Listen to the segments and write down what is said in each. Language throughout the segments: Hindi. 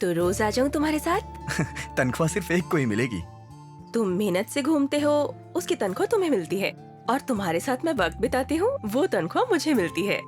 तो रोज आ जाऊं तुम्हारे साथ? तनख्वाह सिर्फ एक को ही मिलेगी। तुम मेहनत से घूमते हो, उसकी तनख्वाह तुम्हें मिलती है, और तुम्हारे साथ मैं वक्त बिताती हूँ, वो तनख्वाह मुझे मिलती है।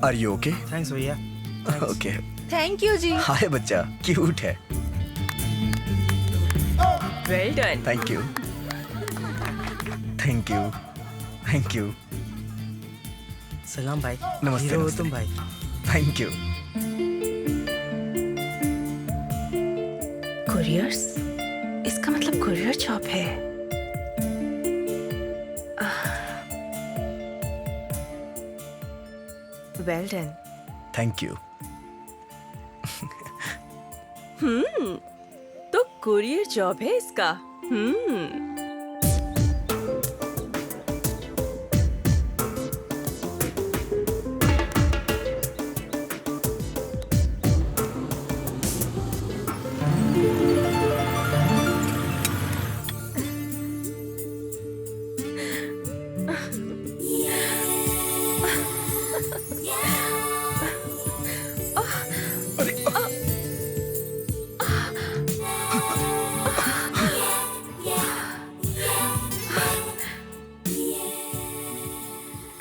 Are you okay? थैंक्स भैया। ओके। थैंक यू जी। हाय बच्चा, क्यूट है। Well done. Thank you, thank you, thank you. सलाम भाई। नमस्ते, हीरो हो नमस्ते। तुम भाई। Thank you. कुरियर्स, इसका मतलब कुरियर जॉब है। Well done. Thank you. तो कुरियर जॉब है इसका।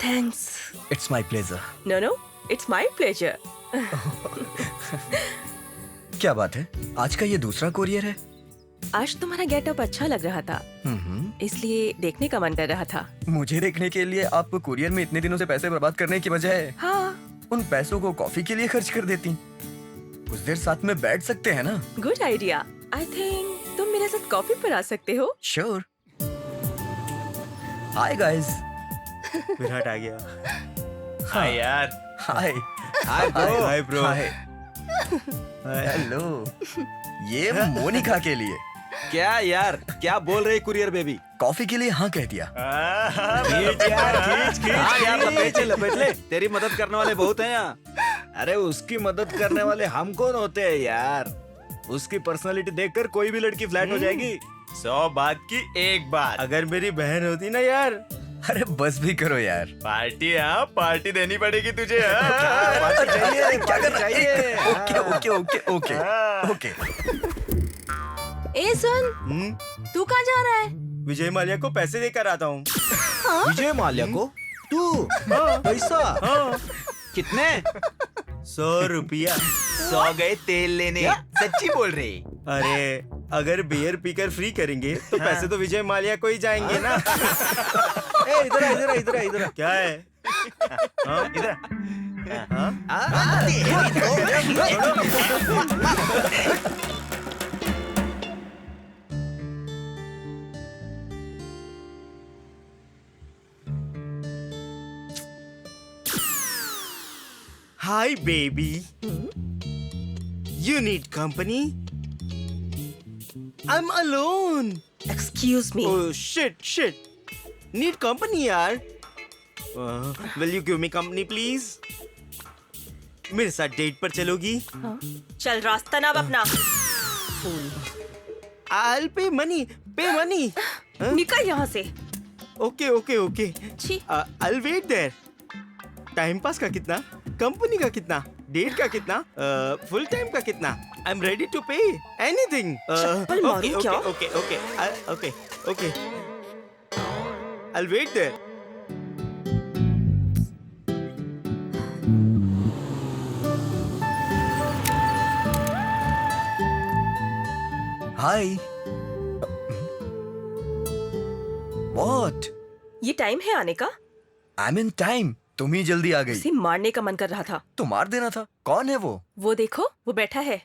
Thanks. It's my pleasure. No no, it's my pleasure. क्या बात है, आज का ये दूसरा कोरियर है? आज तुम्हारा गेटअप अच्छा लग रहा था, इसलिए देखने का मन कर रहा था। मुझे देखने के लिए आप कुरियर में इतने दिनों से पैसे बर्बाद करने की बजाय हाँ, उन पैसों को कॉफी के लिए खर्च कर देती। कुछ देर साथ में बैठ सकते हैं ना? Good idea. आई थिंक तुम मेरे साथ कॉफी पर आ सकते हो। श्योर। Hi guys. विराट आ गया। हाय यार। Hi. Hi bro. Hi bro. Hi. Hello. ये मोनिका के लिए। क्या यार, क्या बोल रही कुरियर बेबी? कॉफी के लिए हाँ कह दिया। खींच यार, खींच खींच। हाँ यार, लपेट ले। तेरी मदद करने वाले बहुत हैं यहाँ। अरे उसकी मदद करने वाले हम कौन होते हैं यार? उसकी पर्सनालिटी देखकर कोई भी लड़की फ्लैट हो जाएगी। 100 बात की एक बात। अगर मेरी बहन होती ना यार। अरे बस भी करो यार। पार्टी, हाँ पार्टी देनी पड़ेगी तुझे। पार्टी चाहिए, क्या करना चाहिए? Okay okay okay okay okay. ए सुन, तू कहाँ जा रहा है? विजय माल्या को पैसे देकर आता हूँ। विजय माल्या को? तू? पैसा? कितने? 100 रुपया। 100 गए तेल लेने। सच्ची बोल रही? अरे अगर बियर पीकर फ्री करेंगे तो पैसे तो विजय माल्या को ही जाएंगे ना। ए इधर आ, इधर आ, इधर आ, इधर आ। क्या है? हाँ? इधर हाँ? Hi, baby. You need company? I'm alone. Excuse me. Oh shit. Need company, यार. Will you give me company, please? मेरे साथ डेट पर चलोगी? हाँ? चल रास्ता ना अपना। I'll pay money. निकल यहाँ से। Okay. छी। I'll wait there. Time pass का कितना? कंपनी का कितना? डेट का कितना? फुल टाइम का कितना? I am ready to pay anything. चप्पल मारूं क्या? Okay. I'll wait there. Hi. What? ये टाइम है आने का? I'm in time. तुम ही जल्दी आ गई। उसे मारने का मन कर रहा था। तो मार देना था। कौन है वो? वो देखो, वो बैठा है।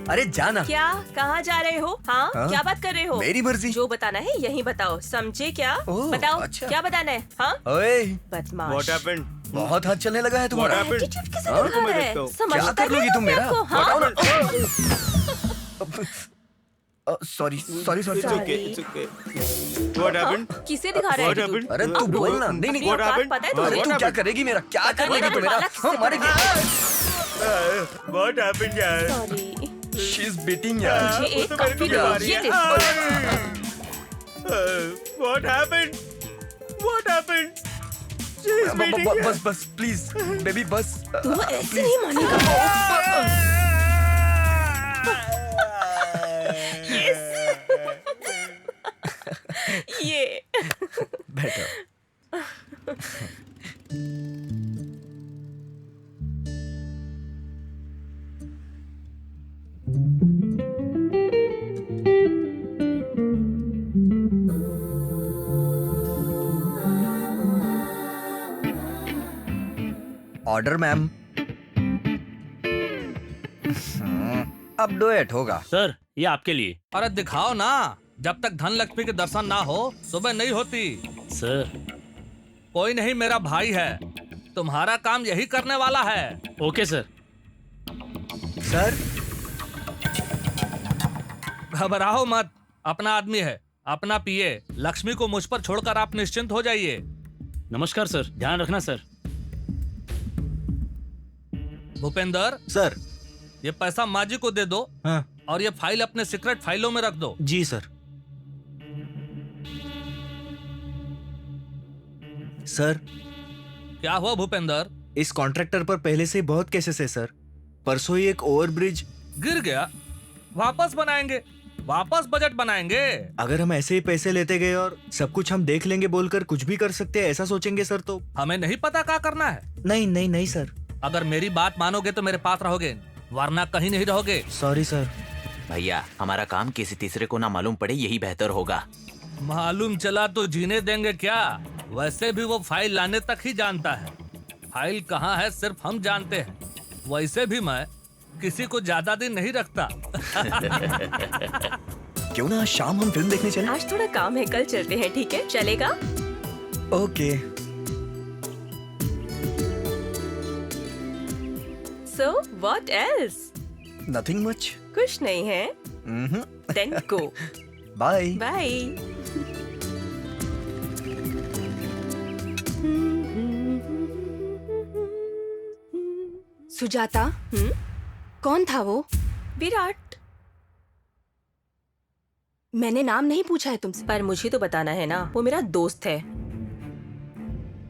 अरे जाना। क्या? कहाँ जा रहे हो? हाँ? हाँ? क्या बात कर रहे हो? मेरी मर्जी। जो बताना है यही बताओ, समझे क्या? ओह, बताओ, अच्छा। क्या बताना है? हाँ? ओए, बदमाश। What happened? बहुत हाथ चलने लगा है तुम्हारा। What happened? एटीट्यूड कैसे हाँ? दिखा रहा है? क्या समझता कर लोगी है तुम मेरा? आपको, हाँ? बताओ ना। Sorry. It's okay. What happened? किसे दिखा रहा है What attitude? happened? अरे तू बोल ना। नहीं अपनी नहीं। What औकात happened? पता है अरे तुझे? तू क्या करेगी मेरा? क्या पता नहीं, करेगी तू मैंने मेरा? मारा किससे हम मारेंगे। What happened, यार? Sorry, She is beating यार। मुझे वो एक तो मेरे कॉफी को दो। बुला रही ये है। ले। What happened? She is beating you. बस प्लीज बेबी बस। तू ऐसे नहीं मानेगा। ये बेटर। Order ma'am. अब डुएट होगा। सर ये आपके लिए। अरे दिखाओ ना, जब तक धन लक्ष्मी के दर्शन ना हो सुबह नहीं होती। सर कोई नहीं, मेरा भाई है, तुम्हारा काम यही करने वाला है। Okay sir. सर घबराओ मत, अपना आदमी है, अपना पिए। लक्ष्मी को मुझ पर छोड़कर आप निश्चिंत हो जाइए। नमस्कार सर, ध्यान रखना सर। भूपेंद्र, सर। ये पैसा माँ जी को दे दो। हाँ। और ये फाइल अपने सीक्रेट फाइलों में रख दो। जी सर। सर क्या हुआ भूपेंद्र? इस कॉन्ट्रैक्टर पर पहले से ही बहुत केसेस है सर। परसों ही एक ओवरब्रिज गिर गया, वापस बनाएंगे, वापस बजट बनाएंगे। अगर हम ऐसे ही पैसे लेते गए और सब कुछ हम देख लेंगे बोलकर कुछ भी कर सकते हैं ऐसा सोचेंगे सर तो। हमें नहीं पता क्या करना है। नहीं सर। अगर मेरी बात मानोगे तो मेरे पास रहोगे, वरना कहीं नहीं रहोगे। Sorry sir. भैया हमारा काम किसी तीसरे को ना मालूम पड़े, यही बेहतर होगा। मालूम चला तो जीने देंगे क्या? वैसे भी वो फाइल लाने तक ही जानता है, फाइल कहाँ है सिर्फ हम जानते हैं। वैसे भी मैं किसी को ज्यादा दिन नहीं रखता। क्यों ना शाम हम फिल्म देखने चले? आज थोड़ा काम है, कल चलते हैं, ठीक है? चलेगा? Okay. So what else? Nothing much. कुछ नहीं है? Then go. Bye. Bye. Sujata, कौन था वो? विराट। मैंने नाम नहीं पूछा है तुमसे। पर मुझे तो बताना है ना, वो मेरा दोस्त है।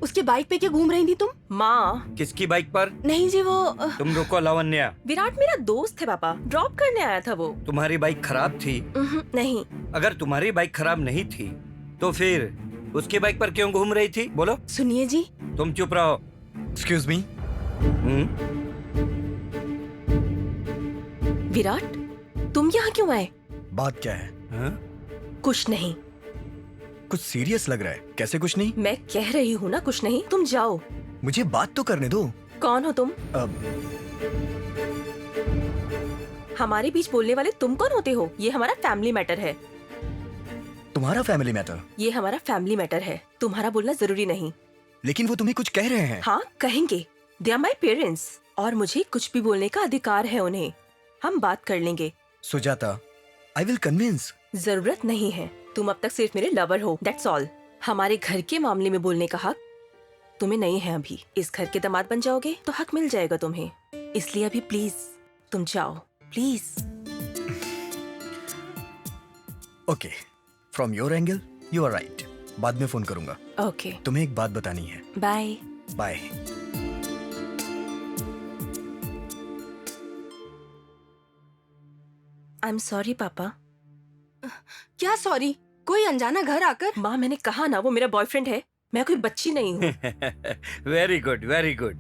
उसके बाइक पे क्यों घूम रही थी तुम? माँ। किसकी बाइक पर? नहीं जी, वो तुम रुको लावण्या। विराट मेरा दोस्त है पापा, ड्रॉप करने आया था वो। तुम्हारी बाइक खराब थी? नहीं। अगर तुम्हारी बाइक खराब नहीं थी तो फिर उसकी बाइक पर क्यों घूम रही थी? बोलो। सुनिए जी। तुम चुप रहो। Excuse me. विराट, तुम यहाँ क्यों आए? बात क्या है? कुछ नहीं। कुछ सीरियस लग रहा है। कैसे कुछ नहीं? मैं कह रही हूँ ना कुछ नहीं। तुम जाओ। मुझे बात तो करने दो। कौन हो तुम? हमारे बीच बोलने वाले तुम कौन होते हो? ये हमारा फैमिली मैटर है। तुम्हारा फैमिली मैटर? ये हमारा फैमिली मैटर है। तुम्हारा बोलना जरूरी नहीं। लेकिन वो तुम्हें कुछ कह रहे हैं। हाँ, कहेंगे। दे आर माई पेरेंट्स और मुझे कुछ भी बोलने का अधिकार है उन्हें। हम बात कर लेंगे। Sujata, I will convince. जरूरत नहीं है। तुम अब तक सिर्फ मेरे लवर हो, दैट्स ऑल। हमारे घर के मामले में बोलने का हक तुम्हें नहीं है। अभी इस घर के दामाद बन जाओगे तो हक मिल जाएगा तुम्हें। इसलिए अभी प्लीज तुम जाओ, please. Okay, from your angle you are right. बाद में फोन करूंगा। ओके, तुम्हें एक बात बतानी है। Bye. Bye. I am sorry पापा। क्या सॉरी? कोई अनजाना घर आकर? माँ, मैंने कहा ना वो मेरा बॉयफ्रेंड है। मैं कोई बच्ची नहीं हूँ। Very good, very good.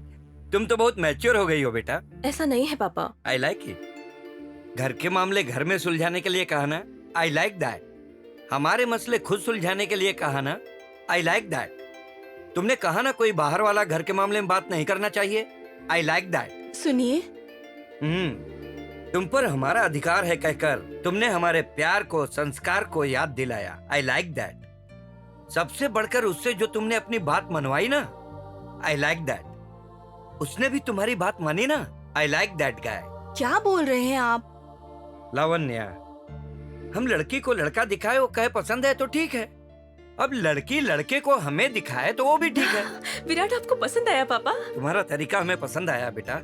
तुम तो बहुत मैच्योर हो गई हो बेटा। ऐसा नहीं है पापा। I like it. घर के मामले घर में सुलझाने के लिए कहा ना, आई लाइक दैट। हमारे मसले खुद सुलझाने के लिए कहा ना, आई लाइक दैट। तुमने कहा ना कोई बाहर वाला घर के मामले में बात नहीं करना चाहिए, आई लाइक दैट। सुनिए, तुम पर हमारा अधिकार है कहकर तुमने हमारे प्यार को, संस्कार को याद दिलाया, आई लाइक दैट। सबसे बढ़कर उससे जो तुमने अपनी बात मनवाई ना, आई लाइक दैट। उसने भी तुम्हारी बात मानी ना, आई लाइक दैट गाय। क्या बोल रहे हैं आप? लावण्या, हम लड़की को लड़का दिखाए, वो कहे पसंद है तो ठीक है। अब लड़की लड़के को हमें दिखाए तो वो भी ठीक है। विराट, आपको पसंद आया पापा? तुम्हारा तरीका हमें पसंद आया बेटा।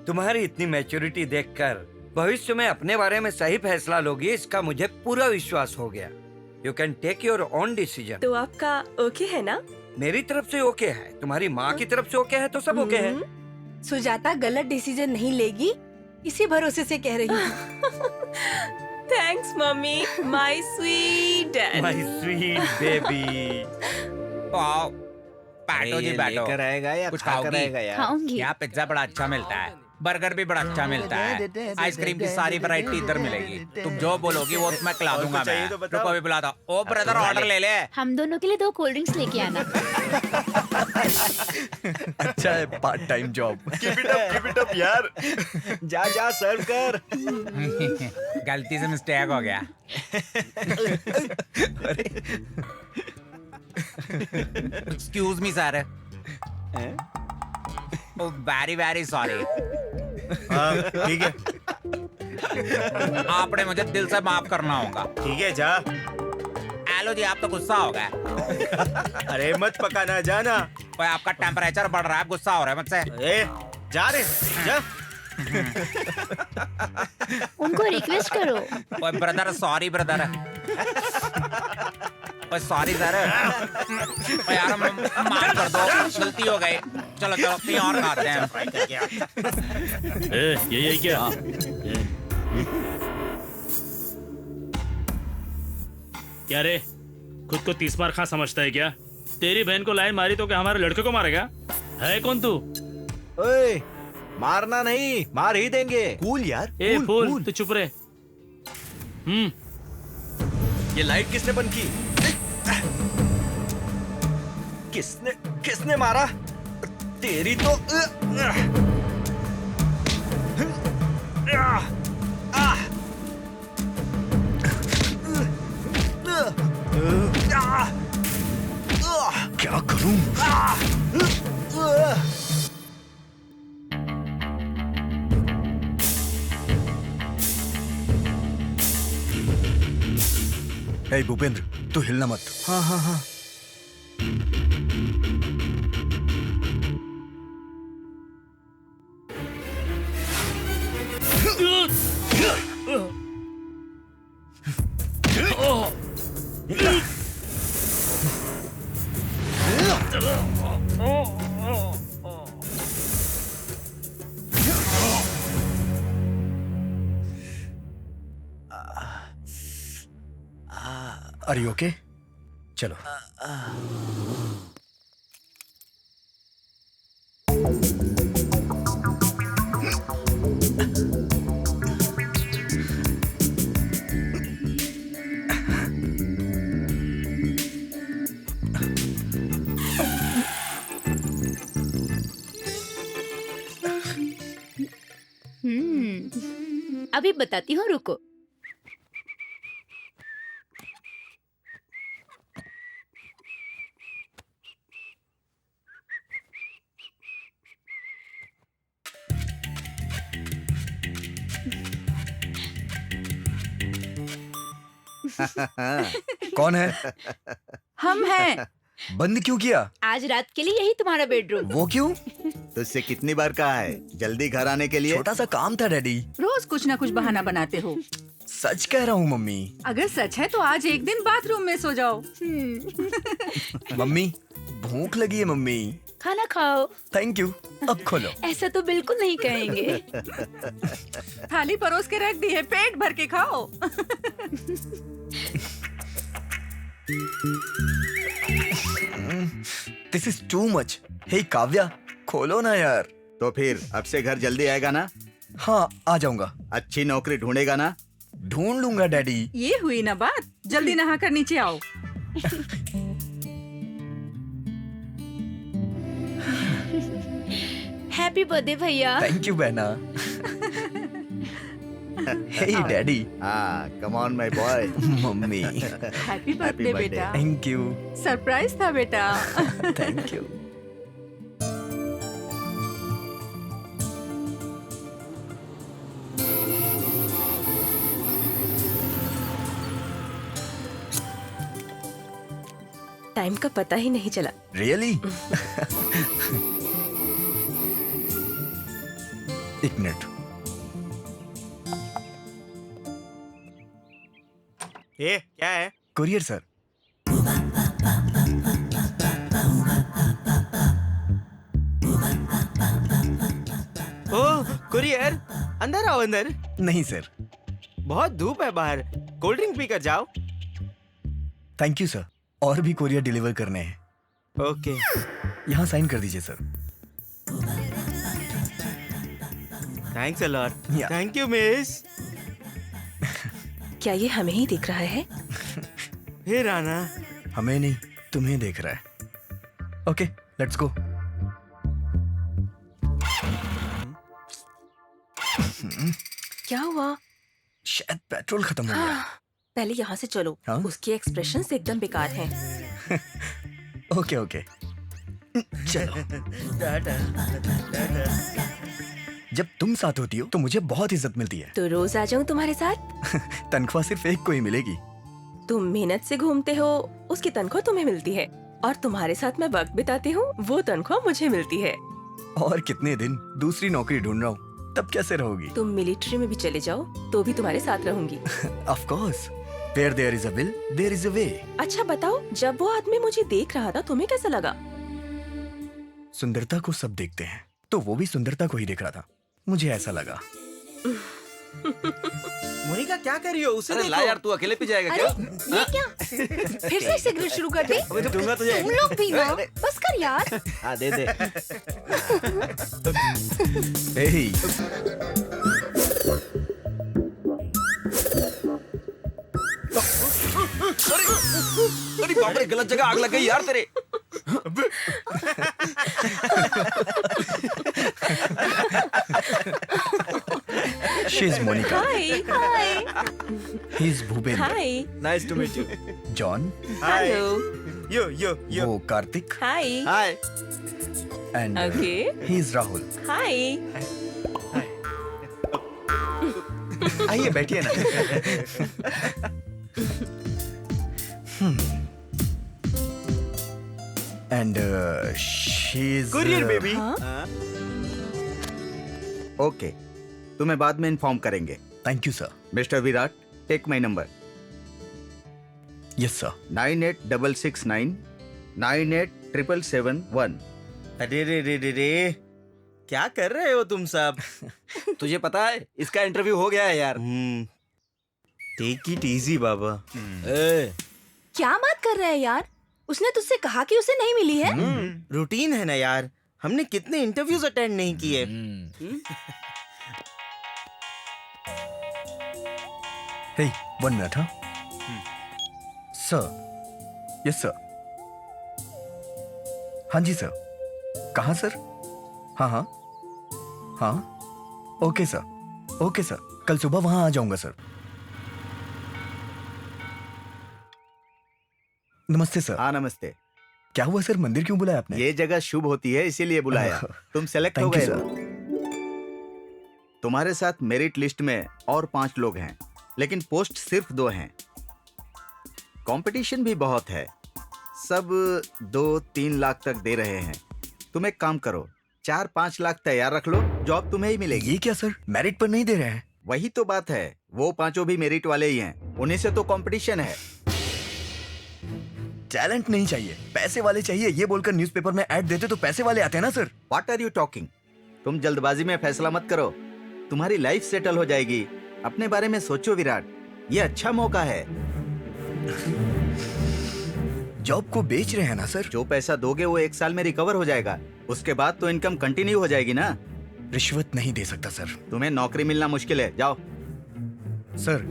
तुम्हारी इतनी मैच्योरिटी देखकर भविष्य में अपने बारे में सही फैसला लोगी, इसका मुझे पूरा विश्वास हो गया। You can take your own decision. तो आपका ओके है ना? मेरी तरफ से ओके है, तुम्हारी माँ की तरफ से ओके है तो सब ओके है। सुजाता गलत डिसीजन नहीं लेगी, इसी भरोसे से कह रही हूँ। Thanks mummy, my sweet dad. My sweet baby. बैठो जी बैठो। लेकर आएगा या कुछ खाकर खाओगी? आएगा यार? खाऊंगी। यहाँ पिज्जा बड़ा अच्छा मिलता है, बर्गर भी बड़ा अच्छा मिलता है, आइसक्रीम की सारी वैरायटी इधर मिलेगी। तुम जो बोलोगी वो मैं खिला दूंगा। मैं चाहिए तो बताओ। रुको अभी बुला दो। ओ ब्रदर, ऑर्डर ले ले। हम दोनों के लिए 2 कोल्ड ड्रिंक्स लेके आना। अच्छा है, part time job. Keep it up यार। जा जा सर्व कर। गलती से मिस्टेक हो गया। Excuse me sir. Very very sorry. ठीक है, आपने मुझे दिल से माफ करना होगा। ठीक है, जा। हेलो जी, आप तो गुस्सा हो गए। अरे मत पकाना, जाना। कोई आपका टेम्परेचर बढ़ रहा है, गुस्सा हो रहा है मुझसे। ए, जा रे, जा। उनको रिक्वेस्ट करो। ओए ब्रदर, सॉरी ब्रदर। ओए सॉरी सर। ओए यार माफ कर दो, गलती हो गई। चलो चलो कहीं और खाते हैं। यही क्या? क्या रे, खुद को 30 बार खा समझता है क्या? तेरी बहन को लाइन मारी तो क्या हमारे लड़के को मारेगा? है कौन तू? ओए, मारना नहीं, मार ही देंगे। कूल यार। ए कूल, फूल, कूल। तू चुप रहे। ये लाइट किसने बंद की? किसने मारा? तेरी तो क्या करूं? हे भूपेंद्र, तू हिलना मत। हाँ हाँ हाँ। Are you okay? चलो। अभी बताती हूँ, रुको। कौन है? हम हैं। बंद क्यों किया? आज रात के लिए यही तुम्हारा बेडरूम। वो क्यों? तुझसे कितनी बार कहा है जल्दी घर आने के लिए? छोटा सा काम था डैडी। रोज कुछ ना कुछ बहाना बनाते हो। सच कह रहा हूँ मम्मी। अगर सच है तो आज एक दिन बाथरूम में सो जाओ। मम्मी भूख लगी है मम्मी। खाना खाओ। Thank you. अब खोलो। ऐसा तो बिल्कुल नहीं कहेंगे। थाली परोस के रख दी है, पेट भर के खाओ। This is too much. Hey Kavya खोलो ना यार। तो फिर अब से घर जल्दी आएगा ना? हाँ आ जाऊंगा। अच्छी नौकरी ढूंढेगा ना? ढूंढ लूंगा डैडी। ये हुई ना बात। जल्दी नहा कर नीचे आओ। हैप्पी बर्थडे भैया। थैंक यू बहना। Hey daddy. हाँ come on my boy. Mummy happy birthday बेटा। Thank you. सरप्राइज था बेटा। Thank you. टाइम का पता ही नहीं चला। रियली? एक मिनट। ये क्या है? Courier sir. ओह कुरियर, अंदर आओ अंदर। नहीं सर। बहुत धूप है बाहर, कोल्ड ड्रिंक पी कर जाओ। Thank you sir. और भी कुरियर डिलीवर करने हैं। ओके। यहाँ साइन कर दीजिए sir. Thanks a lot. Yeah. Thank you miss. क्या ये हमें ही दिख रहा है? फिर आना। हमें नहीं तुम्हें देख रहा है। Okay let's go. क्या हुआ? शायद पेट्रोल खत्म हो गया। पहले यहाँ से चलो। हाँ? उसके एक्सप्रेशंस एकदम बेकार हैं। ओके ओके चलो। जब तुम साथ होती हो तो मुझे बहुत इज्जत मिलती है। तो रोज आ जाऊँ तुम्हारे साथ? तनख्वाह सिर्फ एक को ही मिलेगी। तुम मेहनत से घूमते हो, उसकी तनख्वाह तुम्हें मिलती है, और तुम्हारे साथ मैं वक्त बिताती हूँ, वो तनख्वाह मुझे मिलती है। और कितने दिन दूसरी नौकरी ढूंढ रहा हूँ, तब कैसे रहोगी? तुम मिलिट्री में भी चले जाओ तो भी तुम्हारे साथ रहूंगी। Of course. Where there is a will, there is a way. अच्छा बताओ, जब वो आदमी मुझे देख रहा था तुम्हें कैसा लगा? सुंदरता को सब देखते हैं, तो वो भी सुंदरता को ही देख रहा था। मुझे ऐसा लगा। मोनिका क्या कर रही हो? उसे अरे देखो। ला यार, तू अकेले पी जाएगा अरे क्या? ये क्या? फिर से सिगरेट शुरू कर दी? अबे दूंगा तुझे। तुम लोग भी ना, बस कर यार। हाँ दे दे। Hey, अरे बाप रे, गलत जगह आग लग गई यार तेरे। she is Monica. Hi hi He is Bhupendra. Hi nice to meet you. John. Hello yo yo yo. वो कार्तिक. हाय हाय। And Okay. he is Rahul. हाय। आइए बैठिए ना। And she is. Courier baby. हाँ? ओके, तुम्हें बाद में इन्फॉर्म करेंगे। Thank you, sir. Mister Virat, take my number Yes, sir. 9866 987771। अरे रे रे रे रे, क्या कर रहे हो तुम सब? तुझे पता है इसका इंटरव्यू हो गया है यार। टेक इट इजी बाबा। ए, क्या बात कर रहे हैं यार? उसने तुझसे कहा कि उसे नहीं मिली है। रूटीन है ना यार, हमने कितने इंटरव्यूज अटेंड नहीं किए। Hey, 1 minute, huh? Sir. Yes, sir. हाँ जी सर। कहाँ सर? हाँ हाँ हाँ। ओके सर, ओके सर, कल सुबह वहां आ जाऊंगा सर। नमस्ते सर। हाँ नमस्ते। क्या हुआ सर, मंदिर क्यों बुलाया आपने? ये जगह शुभ होती है इसीलिए बुलाया। तुम सेलेक्ट हो Thank you, गए ना? तुम्हारे साथ मेरिट लिस्ट में और 5 लोग हैं, लेकिन पोस्ट सिर्फ 2 हैं। कंपटीशन भी बहुत है, सब 2-3 लाख तक दे रहे हैं। तुम एक काम करो, 4-5 लाख तैयार रख लो, जॉब तुम्हें ही मिलेगी। ये क्या सर, मेरिट पर नहीं दे रहे हैं? वही तो बात है, वो 5 भी मेरिट वाले ही हैं, उन्हीं से तो कंपटीशन है। टैलेंट नहीं चाहिए, पैसे वाले चाहिए, ये बोलकर न्यूज़पेपर में ऐड देते तो पैसे वाले आते हैं ना sir. What are you talking? तुम जल्दबाजी में फैसला मत करो, तुम्हारी लाइफ सेटल हो जाएगी। अपने बारे में सोचो विराट, ये अच्छा मौका है। जॉब को बेच रहे हैं ना सर। जो पैसा दोगे वो 1 साल में रिकवर हो जाएगा, उसके बाद तो इनकम कंटिन्यू हो जाएगी ना। रिश्वत नहीं दे सकता सर। तुम्हें नौकरी मिलना मुश्किल है, जाओ। सर,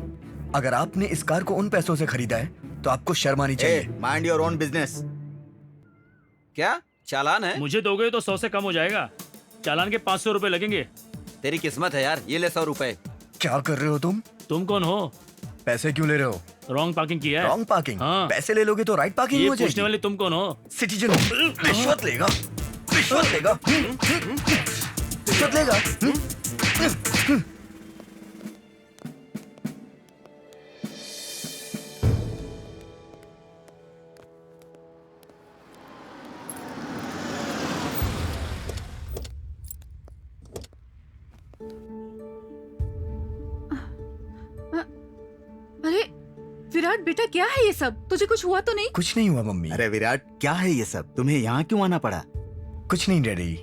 अगर आपने इस कार को उन पैसों से खरीदा है तो आपको शर्म आनी चाहिए। Mind your own business. क्या चालान है? मुझे दोगे तो 100 से कम हो जाएगा। चालान के 500 रुपए लगेंगे। तेरी किस्मत है यार, ये ले 100 रुपए। क्या कर रहे हो तुम? तुम कौन हो? पैसे क्यों ले रहे हो? रॉन्ग पार्किंग किया है। Wrong parking? हाँ। पैसे ले लोगे तो राइट पार्किंग ये हो पूछने जाएगी। वाले तुम कौन हो? सिटीजन। रिश्वत लेगा, रिश्वत लेगा, रिश्वत लेगा। अरे विराट बेटा, क्या है ये सब? तुझे कुछ हुआ तो नहीं? कुछ नहीं हुआ मम्मी। अरे विराट, क्या है ये सब? तुम्हें यहाँ क्यों आना पड़ा? कुछ नहीं डैडी।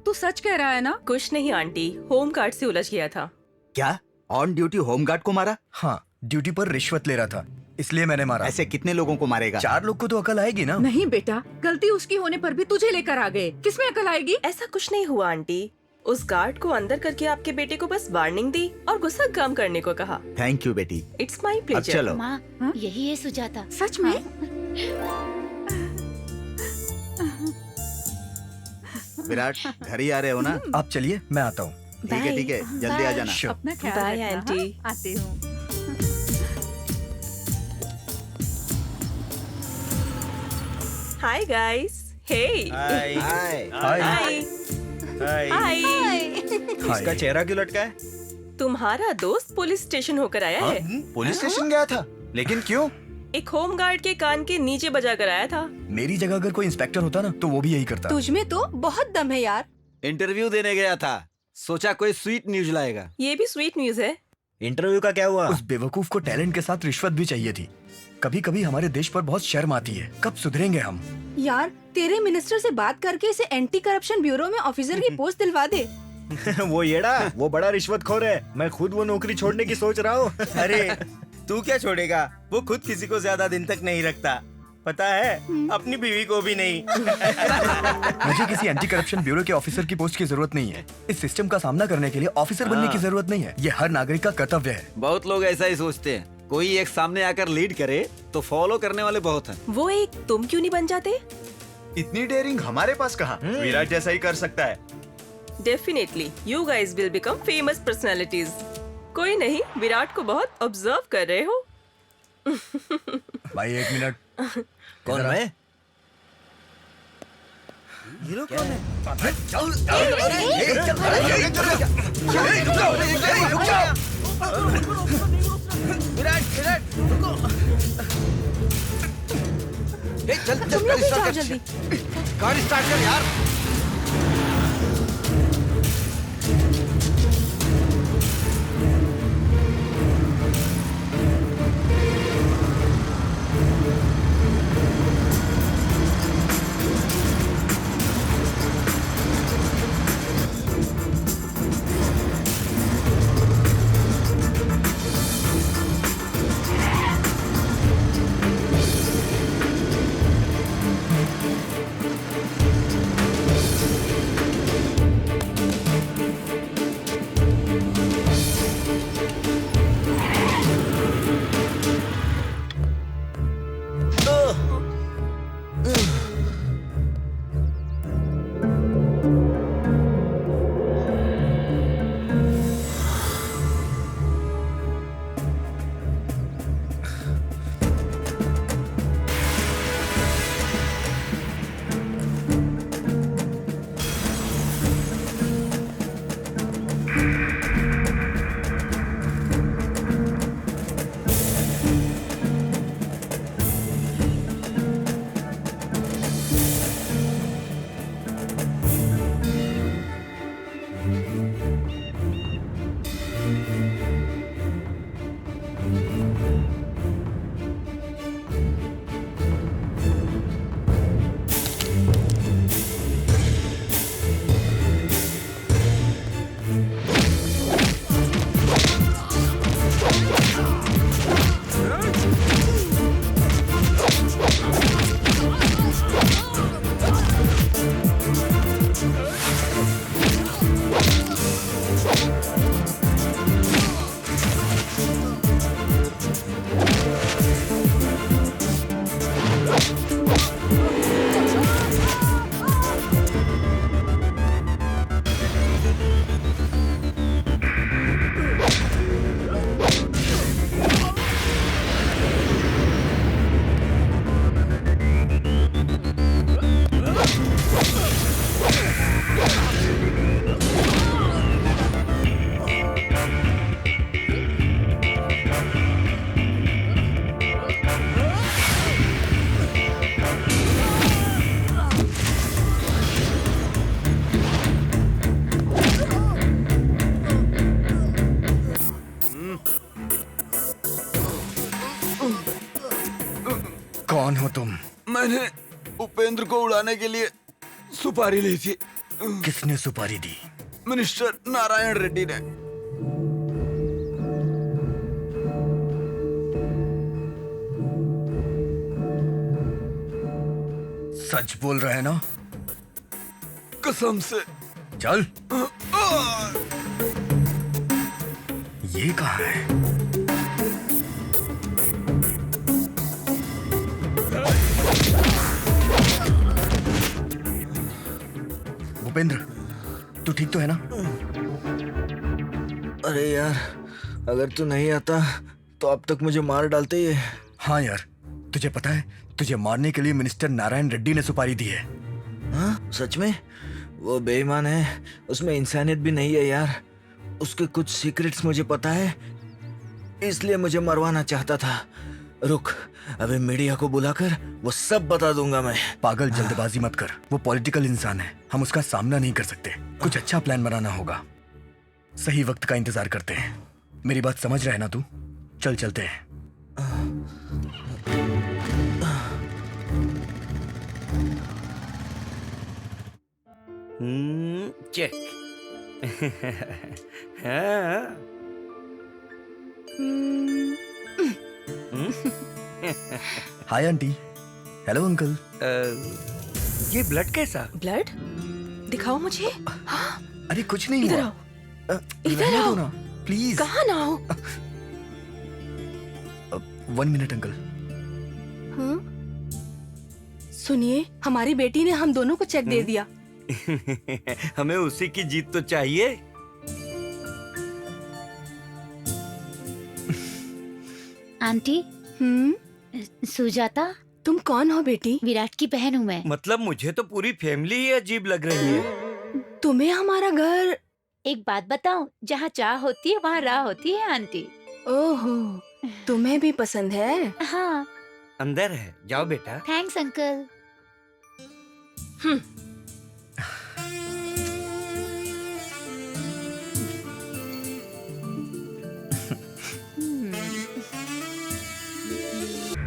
तू सच कह रहा है ना? कुछ नहीं आंटी, होम गार्ड से उलझ गया था। क्या ऑन ड्यूटी होमगार्ड को मारा? हाँ, ड्यूटी पर रिश्वत ले रहा था, इसलिए मैंने मारा। ऐसे कितने लोगों को मारेगा? 4 लोग को तो अकल आएगी ना। नहीं बेटा, गलती उसकी होने पर भी तुझे लेकर आ गए, किसमें अकल आएगी? ऐसा कुछ नहीं हुआ आंटी। उस गार्ड को अंदर करके आपके बेटे को बस वार्निंग दी और गुस्सा कम करने को कहा। थैंक यू बेटी। इट्स माई अब प्लेजर। चलो। माँ, हाँ? यही है सुजाता। सच में? विराट, घर ही आ रहे हो ना? आप चलिए, मैं आता हूँ। ठीक है ठीक है, जल्दी आ जाना। Sure. अपना ख्याल Bye, रखना, आंटी। हाँ? आते हूँ। Hi guys. Hey hi. Hi. Hi hi. इसका चेहरा क्यों लटका है? तुम्हारा दोस्त पुलिस स्टेशन होकर आया है। पुलिस स्टेशन गया था, लेकिन क्यों? एक होम गार्ड के कान के नीचे बजा कर आया था। मेरी जगह अगर कोई इंस्पेक्टर होता ना तो वो भी यही करता। तुझ में तो बहुत दम है यार। इंटरव्यू देने गया था, सोचा कोई स्वीट न्यूज लाएगा। ये भी स्वीट न्यूज है। इंटरव्यू का क्या हुआ? उस बेवकूफ को टैलेंट के साथ रिश्वत भी चाहिए थी। कभी कभी हमारे देश पर बहुत शर्म आती है। कब सुधरेंगे हम? यार, तेरे मिनिस्टर से बात करके इसे एंटी करप्शन ब्यूरो में ऑफिसर की पोस्ट दिलवा दे। वो येड़ा, वो बड़ा रिश्वतखोर है। मैं खुद वो नौकरी छोड़ने की सोच रहा हूँ। अरे तू क्या छोड़ेगा? वो खुद किसी को ज्यादा दिन तक नहीं रखता, पता है? अपनी बीवी को भी नहीं। मुझे किसी एंटी करप्शन ब्यूरो के ऑफिसर की पोस्ट की जरूरत नहीं है। इस सिस्टम का सामना करने के लिए ऑफिसर बनने की जरूरत नहीं है। ये हर नागरिक का कर्तव्य है। बहुत लोग ऐसा ही सोचते हैं। कोई एक सामने आकर लीड करे तो फॉलो करने वाले बहुत हैं। वो एक तुम क्यों नहीं बन जाते? इतनी डेयरिंग हमारे पास कहाँ? विराट जैसा ही कर सकता है। Definitely you guys will become famous personalities. कोई नहीं, विराट को बहुत ऑब्जर्व कर रहे हो। भाई 1 मिनट। कौन मैं? ये लोग कौन है? विराट विराट रुको। चल तुम लोग भी जाओ जल्दी। गाड़ी स्टार्ट कर यार। हो तुम? मैंने उपेंद्र को उड़ाने के लिए सुपारी ली थी। किसने सुपारी दी? मिनिस्टर नारायण रेड्डी ने। सच बोल रहे हैं ना? कसम से। चल। ये कहाँ है? भूपेंद्र, तू ठीक तो है ना? अरे यार, अगर तू नहीं आता तो अब तक मुझे मार डालते ही। हाँ यार, तुझे पता है तुझे मारने के लिए मिनिस्टर नारायण रेड्डी ने सुपारी दी है। हाँ सच में? वो बेईमान है, उसमें इंसानियत भी नहीं है यार। उसके कुछ सीक्रेट्स मुझे पता है, इसलिए मुझे मरवाना चाहता था। रुक, अभी मीडिया को बुलाकर वो सब बता दूंगा मैं। पागल, जल्दबाजी मत कर। वो पॉलिटिकल इंसान है, हम उसका सामना नहीं कर सकते। कुछ अच्छा प्लान बनाना होगा। सही वक्त का इंतजार करते हैं। मेरी बात समझ रहा है ना तू? चल चलते हैं। चेक। हाँ। Hi aunty. Hello uncle. ये ब्लड कैसा? ब्लड दिखाओ मुझे। अरे कुछ नहीं इधर हुआ। आओ, इधर रहने आओ दो ना प्लीज। कहाँ ना आओ? 1 मिनट अंकल। हाँ? सुनिए, हमारी बेटी ने हम दोनों को चेक दे दिया। हमें उसी की जीत तो चाहिए। आंटी। सुजाता। तुम कौन हो बेटी? विराट की बहन हूँ मैं। मतलब मुझे तो पूरी फैमिली ही अजीब लग रही है। तुम्हें हमारा घर। एक बात बताऊं, जहाँ चाह होती है वहाँ राह होती है आंटी। ओहो, तुम्हें भी पसंद है? हाँ। अंदर है, जाओ बेटा। Thanks uncle.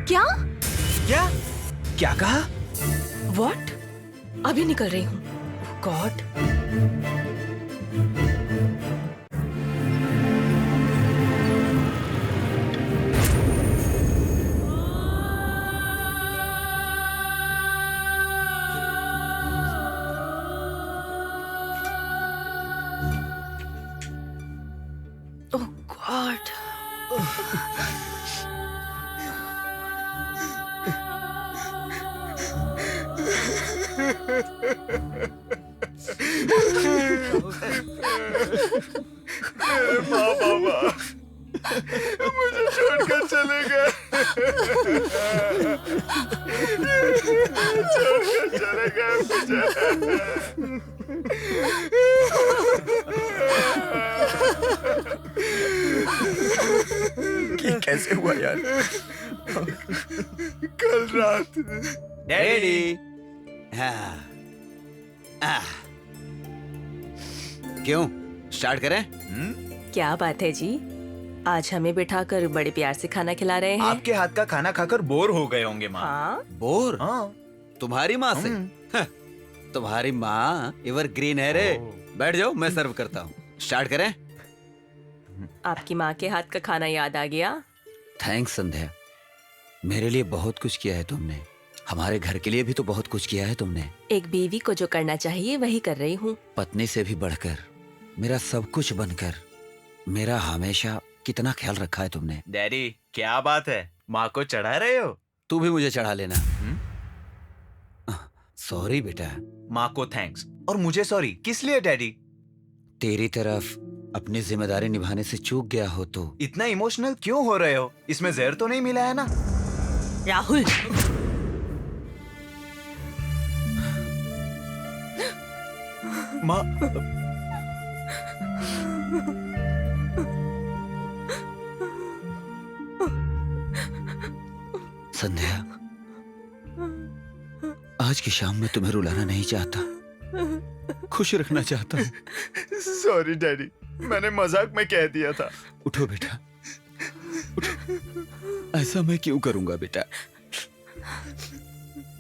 क्या? क्या? क्या कहा? What? अभी निकल रही हूँ। गॉड। ओह गॉड। माँ बाबा मुझे छोड़कर चले गए। छोड़कर चले गए ये कैसे हुआ यार? कल रात। डैडी। क्यों, स्टार्ट करें? क्या बात है जी, आज हमें बिठाकर बड़े प्यार से खाना खिला रहे हैं। आपके हाथ का खाना खाकर बोर हो गए होंगे माँ। हाँ? बोर? हाँ। तुम्हारी माँ से? तुम्हारी माँ एवरग्रीन है रे। बैठ जाओ, मैं सर्व करता हूँ। स्टार्ट करें? आपकी माँ के हाथ का खाना याद आ गया? थैंक्स संध्या, मेरे लिए बहुत कुछ किया है तुमने। हमारे घर के लिए भी तो बहुत कुछ किया है तुमने। एक बीवी को जो करना चाहिए वही कर रही हूँ। पत्नी से भी बढ़कर, मेरा सब कुछ बनकर, मेरा हमेशा कितना ख्याल रखा है तुमने। डैडी क्या बात है, माँ को चढ़ा रहे हो? तू भी मुझे चढ़ा लेना। सॉरी बेटा। माँ को थैंक्स और मुझे सॉरी किस लिए डैडी? तेरी तरफ अपनी जिम्मेदारी निभाने से चूक गया हो तो। इतना इमोशनल क्यों हो रहे हो? इसमें जहर तो नहीं मिला है ना? राहुल। माँ। संध्या, आज की शाम में तुम्हें रुलाना नहीं चाहता, खुश रखना चाहता हूँ। सॉरी डैडी, मैंने मजाक में कह दिया था। उठो बेटा, उठो। ऐसा मैं क्यों करूंगा बेटा?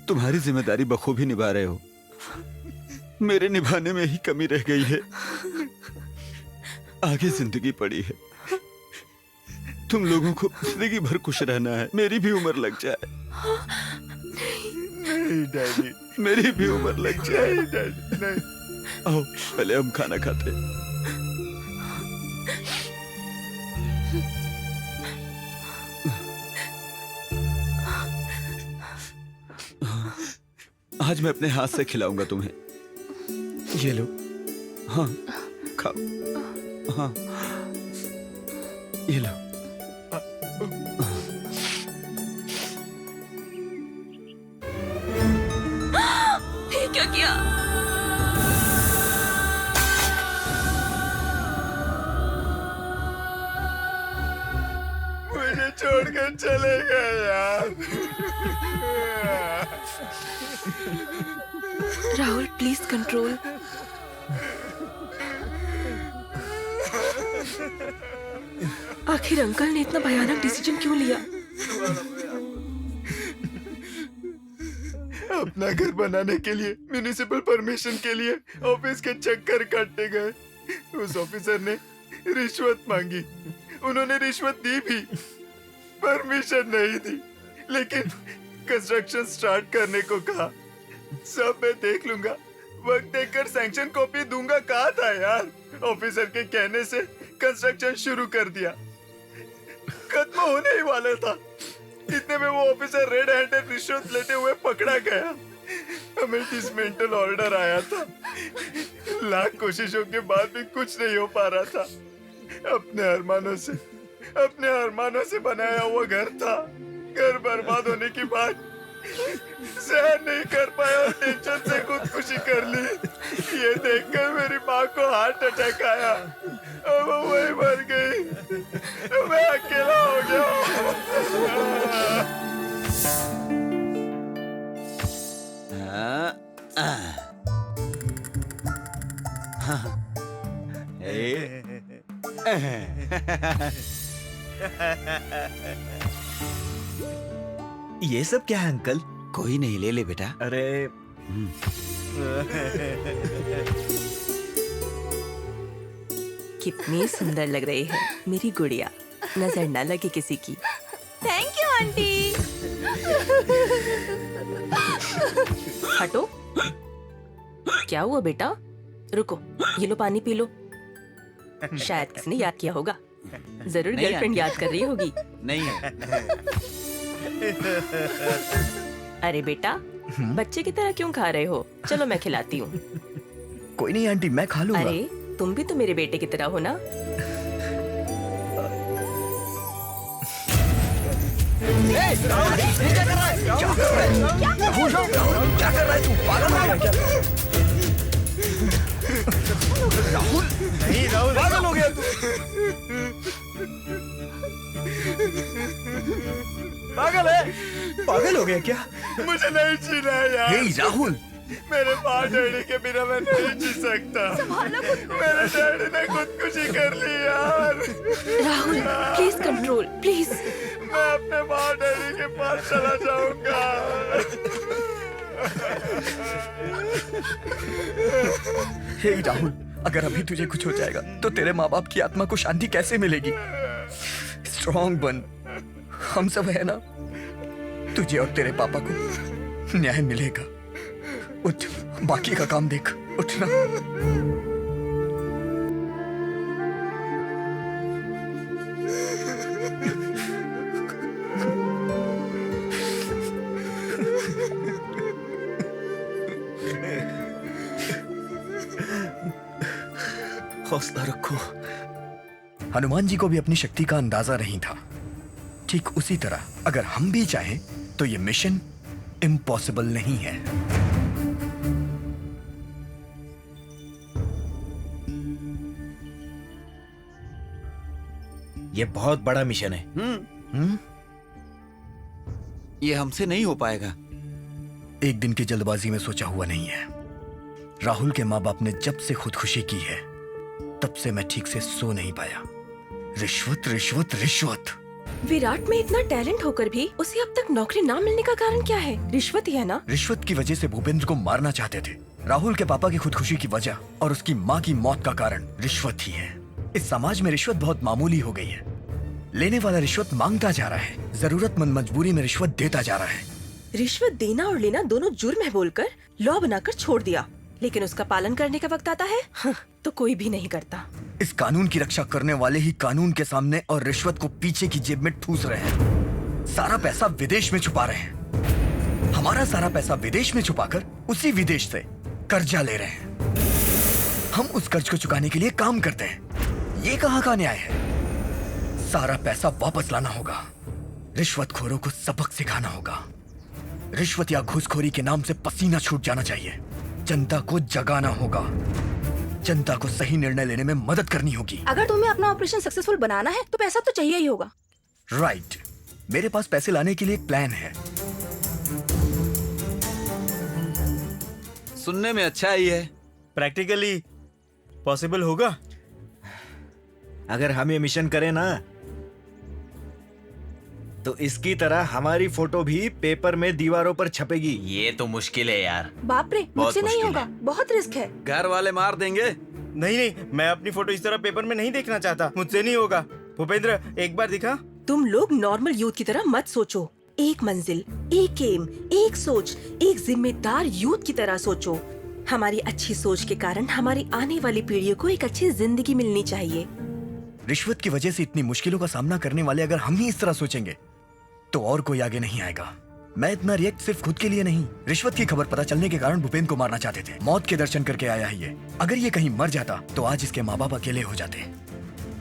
तुम्हारी जिम्मेदारी बखूबी निभा रहे हो, मेरे निभाने में ही कमी रह गई है। आगे जिंदगी पड़ी है, तुम लोगों को जिंदगी भर खुश रहना है। मेरी भी उम्र लग जाए। नहीं डैडी, मेरी भी उम्र लग जाए। डैडी नहीं, आओ पहले हम खाना खाते हैं। आज मैं अपने हाथ से खिलाऊंगा तुम्हें। ये लो। हाँ खाओ। हाँ ये लो। ये क्या किया? मुझे छोड़कर चले गए यार। Rahul please control. आखिर अंकल ने इतना भयानक डिसीजन क्यों लिया? अपना घर बनाने के लिए म्युनिसिपल परमिशन के लिए ऑफिस के चक्कर काटने गए। उस ऑफिसर ने रिश्वत मांगी, उन्होंने रिश्वत दी भी, परमिशन नहीं दी, लेकिन कंस्ट्रक्शन स्टार्ट करने को कहा। सब मैं देख लूंगा, वक्त देखकर सैंक्शन कॉपी दूंगा कहा था यार। ऑफिसर के कहने से कंस्ट्रक्शन शुरू कर दिया, खत्म होने ही वाला था। इतने में वो ऑफिसर रेड हैंडेड रिश्वत लेते हुए पकड़ा गया। हमें डिसमेंटल ऑर्डर आया था। लाख कोशिशों के बाद भी कुछ नहीं हो पा रहा था। अपने अरमानों से बनाया हुआ घर था। घर बर्बाद होने के बाद सहन नहीं कर पाया और टेंशन से खुदकुशी कर ली। ये देखकर मेरी माँ को हार्ट अटैक आया और वो वही मर गई। मैं अकेला हो ये सब क्या है अंकल? कोई नहीं, ले ले बेटा। अरे कितनी सुंदर लग रही है मेरी गुड़िया, नजर न लगे किसी की। Thank you aunty. हटो। क्या हुआ बेटा? रुको, ये लो पानी पी लो। शायद किसी ने याद किया होगा। जरूर नहीं गर्लफ्रेंड याद कर रही होगी। नहीं है। अरे बेटा, बच्चे की तरह क्यों खा रहे हो? चलो मैं खिलाती हूँ। कोई नहीं आंटी, मैं खा लूंगा। अरे तुम भी तो मेरे बेटे की तरह हो ना। क्या कर रहा है तू? पागल हो गया क्या? राहुल नहीं राहुल, पागल हो गया तू। पागल हो गया क्या? मुझे नहीं जीना है यार। हे राहुल, मेरे माँ डैडी के बिना मैं नहीं जी सकता। मेरे डैडी ने खुदकुशी कर ली यार। Rahul please control, please. मैं अपने माँ डैडी के पास चला जाऊंगा। हे राहुल, अगर अभी तुझे कुछ हो जाएगा तो तेरे माँ बाप की आत्मा को शांति कैसे मिलेगी? स्ट्रॉन्ग बन, हम सब है ना। तुझे और तेरे पापा को न्याय मिलेगा। उठ, बाकी का काम देख। उठना। हौसला रखो। हनुमान जी को भी अपनी शक्ति का अंदाजा नहीं था। ठीक उसी तरह अगर हम भी चाहें तो ये मिशन इम्पॉसिबल नहीं है। ये बहुत बड़ा मिशन है। ये हमसे नहीं हो पाएगा। एक दिन की जल्दबाजी में सोचा हुआ नहीं है। राहुल के माँ बाप ने जब से खुदकुशी की है तब से मैं ठीक से सो नहीं पाया। रिश्वत रिश्वत रिश्वत। विराट में इतना टैलेंट होकर भी उसे अब तक नौकरी ना मिलने का कारण क्या है? रिश्वत ही है ना? रिश्वत की वजह से भूपेंद्र को मारना चाहते थे। राहुल के पापा की खुदकुशी की वजह और उसकी माँ की मौत का कारण रिश्वत ही है। इस समाज में रिश्वत बहुत मामूली हो गई है। लेने वाला रिश्वत मांगता जा रहा है, जरूरतमंद मजबूरी में रिश्वत देता जा रहा है। रिश्वत देना और लेना दोनों जुर्म है बोलकर लॉ बनाकर छोड़ दिया, लेकिन उसका पालन करने का वक्त आता है तो कोई भी नहीं करता। इस कानून की रक्षा करने वाले ही कानून के सामने और रिश्वत को पीछे की जेब में ठूस रहे हैं। सारा पैसा विदेश में छुपा रहे हैं। हमारा सारा पैसा विदेश में छुपाकर उसी विदेश से कर्जा ले रहे हैं। हम उस कर्ज को चुकाने के लिए काम करते हैं। ये कहाँ का न्याय है? सारा पैसा वापस लाना होगा। रिश्वतखोरों को सबक सिखाना होगा। रिश्वत या घूसखोरी के नाम से पसीना छूट जाना चाहिए। जनता को जगाना होगा। जनता को सही निर्णय लेने में मदद करनी होगी। अगर तुम्हें अपना ऑपरेशन सक्सेसफुल बनाना है तो पैसा तो चाहिए ही होगा। राइट। मेरे पास पैसे लाने के लिए एक प्लान है। सुनने में अच्छा ही है। प्रैक्टिकली पॉसिबल होगा? अगर हम ये मिशन करें ना तो इसकी तरह हमारी फोटो भी पेपर में दीवारों पर छपेगी। ये तो मुश्किल है यार। बाप रे, मुझसे नहीं मुश्किल होगा, बहुत रिस्क है। घर वाले मार देंगे। नहीं, मैं अपनी फोटो इस तरह पेपर में नहीं देखना चाहता। मुझसे नहीं होगा। भूपेंद्र, एक बार दिखा। तुम लोग नॉर्मल यूथ की तरह मत सोचो। एक मंजिल, एक एम, एक सोच, एक जिम्मेदार यूथ की तरह सोचो। हमारी अच्छी सोच के कारण हमारी आने वाली पीढ़ियों को एक अच्छी जिंदगी मिलनी चाहिए। रिश्वत की वजह से इतनी मुश्किलों का सामना करने वाले अगर हम ही इस तरह सोचेंगे तो और कोई आगे नहीं आएगा। मैं इतना रिएक्ट सिर्फ खुद के लिए नहीं, रिश्वत की खबर पता चलने के कारण भूपेंद्र को मारना चाहते थे। मौत के दर्शन करके आया है ये। अगर ये कहीं मर जाता तो आज इसके माँ बाप अकेले हो जाते।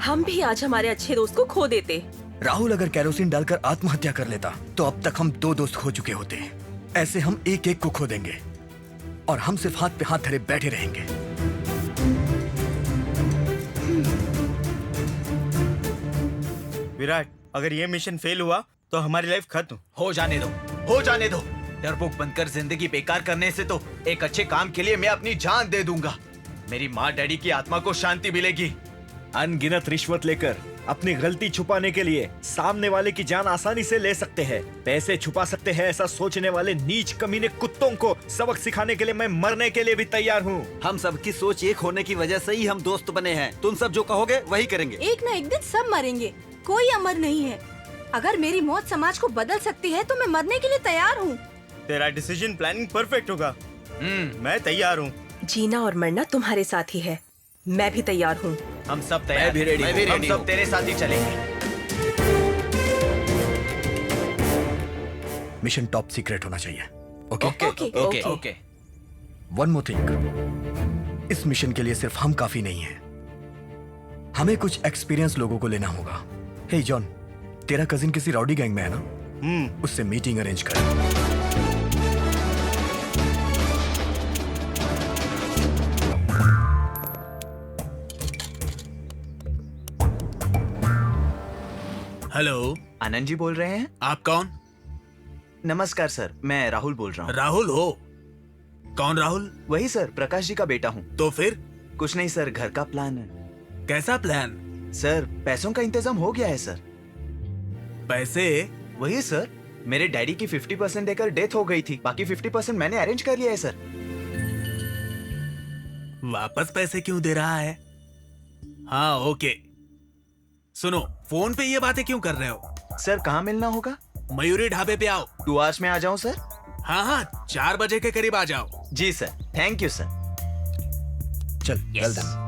हम भी आज हमारे अच्छे दोस्त को खो देते। राहुल अगर कैरोसिन डालकर आत्महत्या कर लेता तो अब तक हम 2 दोस्त खो चुके होते। ऐसे हम एक एक को खो देंगे और हम सिर्फ हाथ पे हाथ धरे बैठे रहेंगे। विराट, अगर ये मिशन फेल हुआ तो हमारी लाइफ खत्म। हो जाने दो, हो जाने दो। डरपोक बनकर जिंदगी बेकार करने से तो एक अच्छे काम के लिए मैं अपनी जान दे दूंगा। मेरी माँ डैडी की आत्मा को शांति मिलेगी। अनगिनत रिश्वत लेकर अपनी गलती छुपाने के लिए सामने वाले की जान आसानी से ले सकते हैं, पैसे छुपा सकते हैं। ऐसा सोचने वाले नीच कमीने कुत्तों को सबक सिखाने के लिए मैं मरने के लिए भी तैयार हूँ। हम सबकी सोच एक होने की वजह से ही हम दोस्त बने हैं। तुम सब जो कहोगे वही करेंगे। एक ना एक दिन सब मरेंगे, कोई अमर नहीं है। अगर मेरी मौत समाज को बदल सकती है तो मैं मरने के लिए तैयार हूँ। तेरा डिसीजन प्लानिंग परफेक्ट होगा। मैं तैयार हूँ। जीना और मरना तुम्हारे साथ ही है। मैं भी तैयार हूँ। हम सब तैयार। मैं भी रेडी हूँ। हम सब तेरे साथ ही चलेंगे। मिशन टॉप सीक्रेट होना चाहिए। Okay okay okay. One more thing, इस मिशन के लिए सिर्फ हम काफी नहीं हैं। हमें कुछ एक्सपीरियंस लोगों को लेना होगा। हे जॉन, तेरा कजिन किसी राउडी गैंग में है ना? उससे मीटिंग अरेंज कर। हेलो, आनंद जी बोल रहे हैं? आप कौन? नमस्कार सर, मैं राहुल बोल रहा हूँ। राहुल हो? कौन राहुल? वही सर, प्रकाश जी का बेटा हूँ। तो फिर? कुछ नहीं सर, घर का प्लान है। कैसा प्लान? सर, पैसों का इंतजाम हो गया है सर। पैसे? वही सर, मेरे डैडी की 50% देकर डेथ हो गई थी, बाकी 50% मैंने अरेंज कर लिया है सर। वापस पैसे क्यों दे रहा है? हाँ ओके। सुनो, फोन पे ये बातें क्यों कर रहे हो? सर, कहाँ मिलना होगा? मयूरी ढाबे पे आओ। 2 आवर्स में आ जाऊं सर? हाँ, 4 बजे के करीब आ जाओ। जी सर, थैंक यू सर। चल, वेल डन।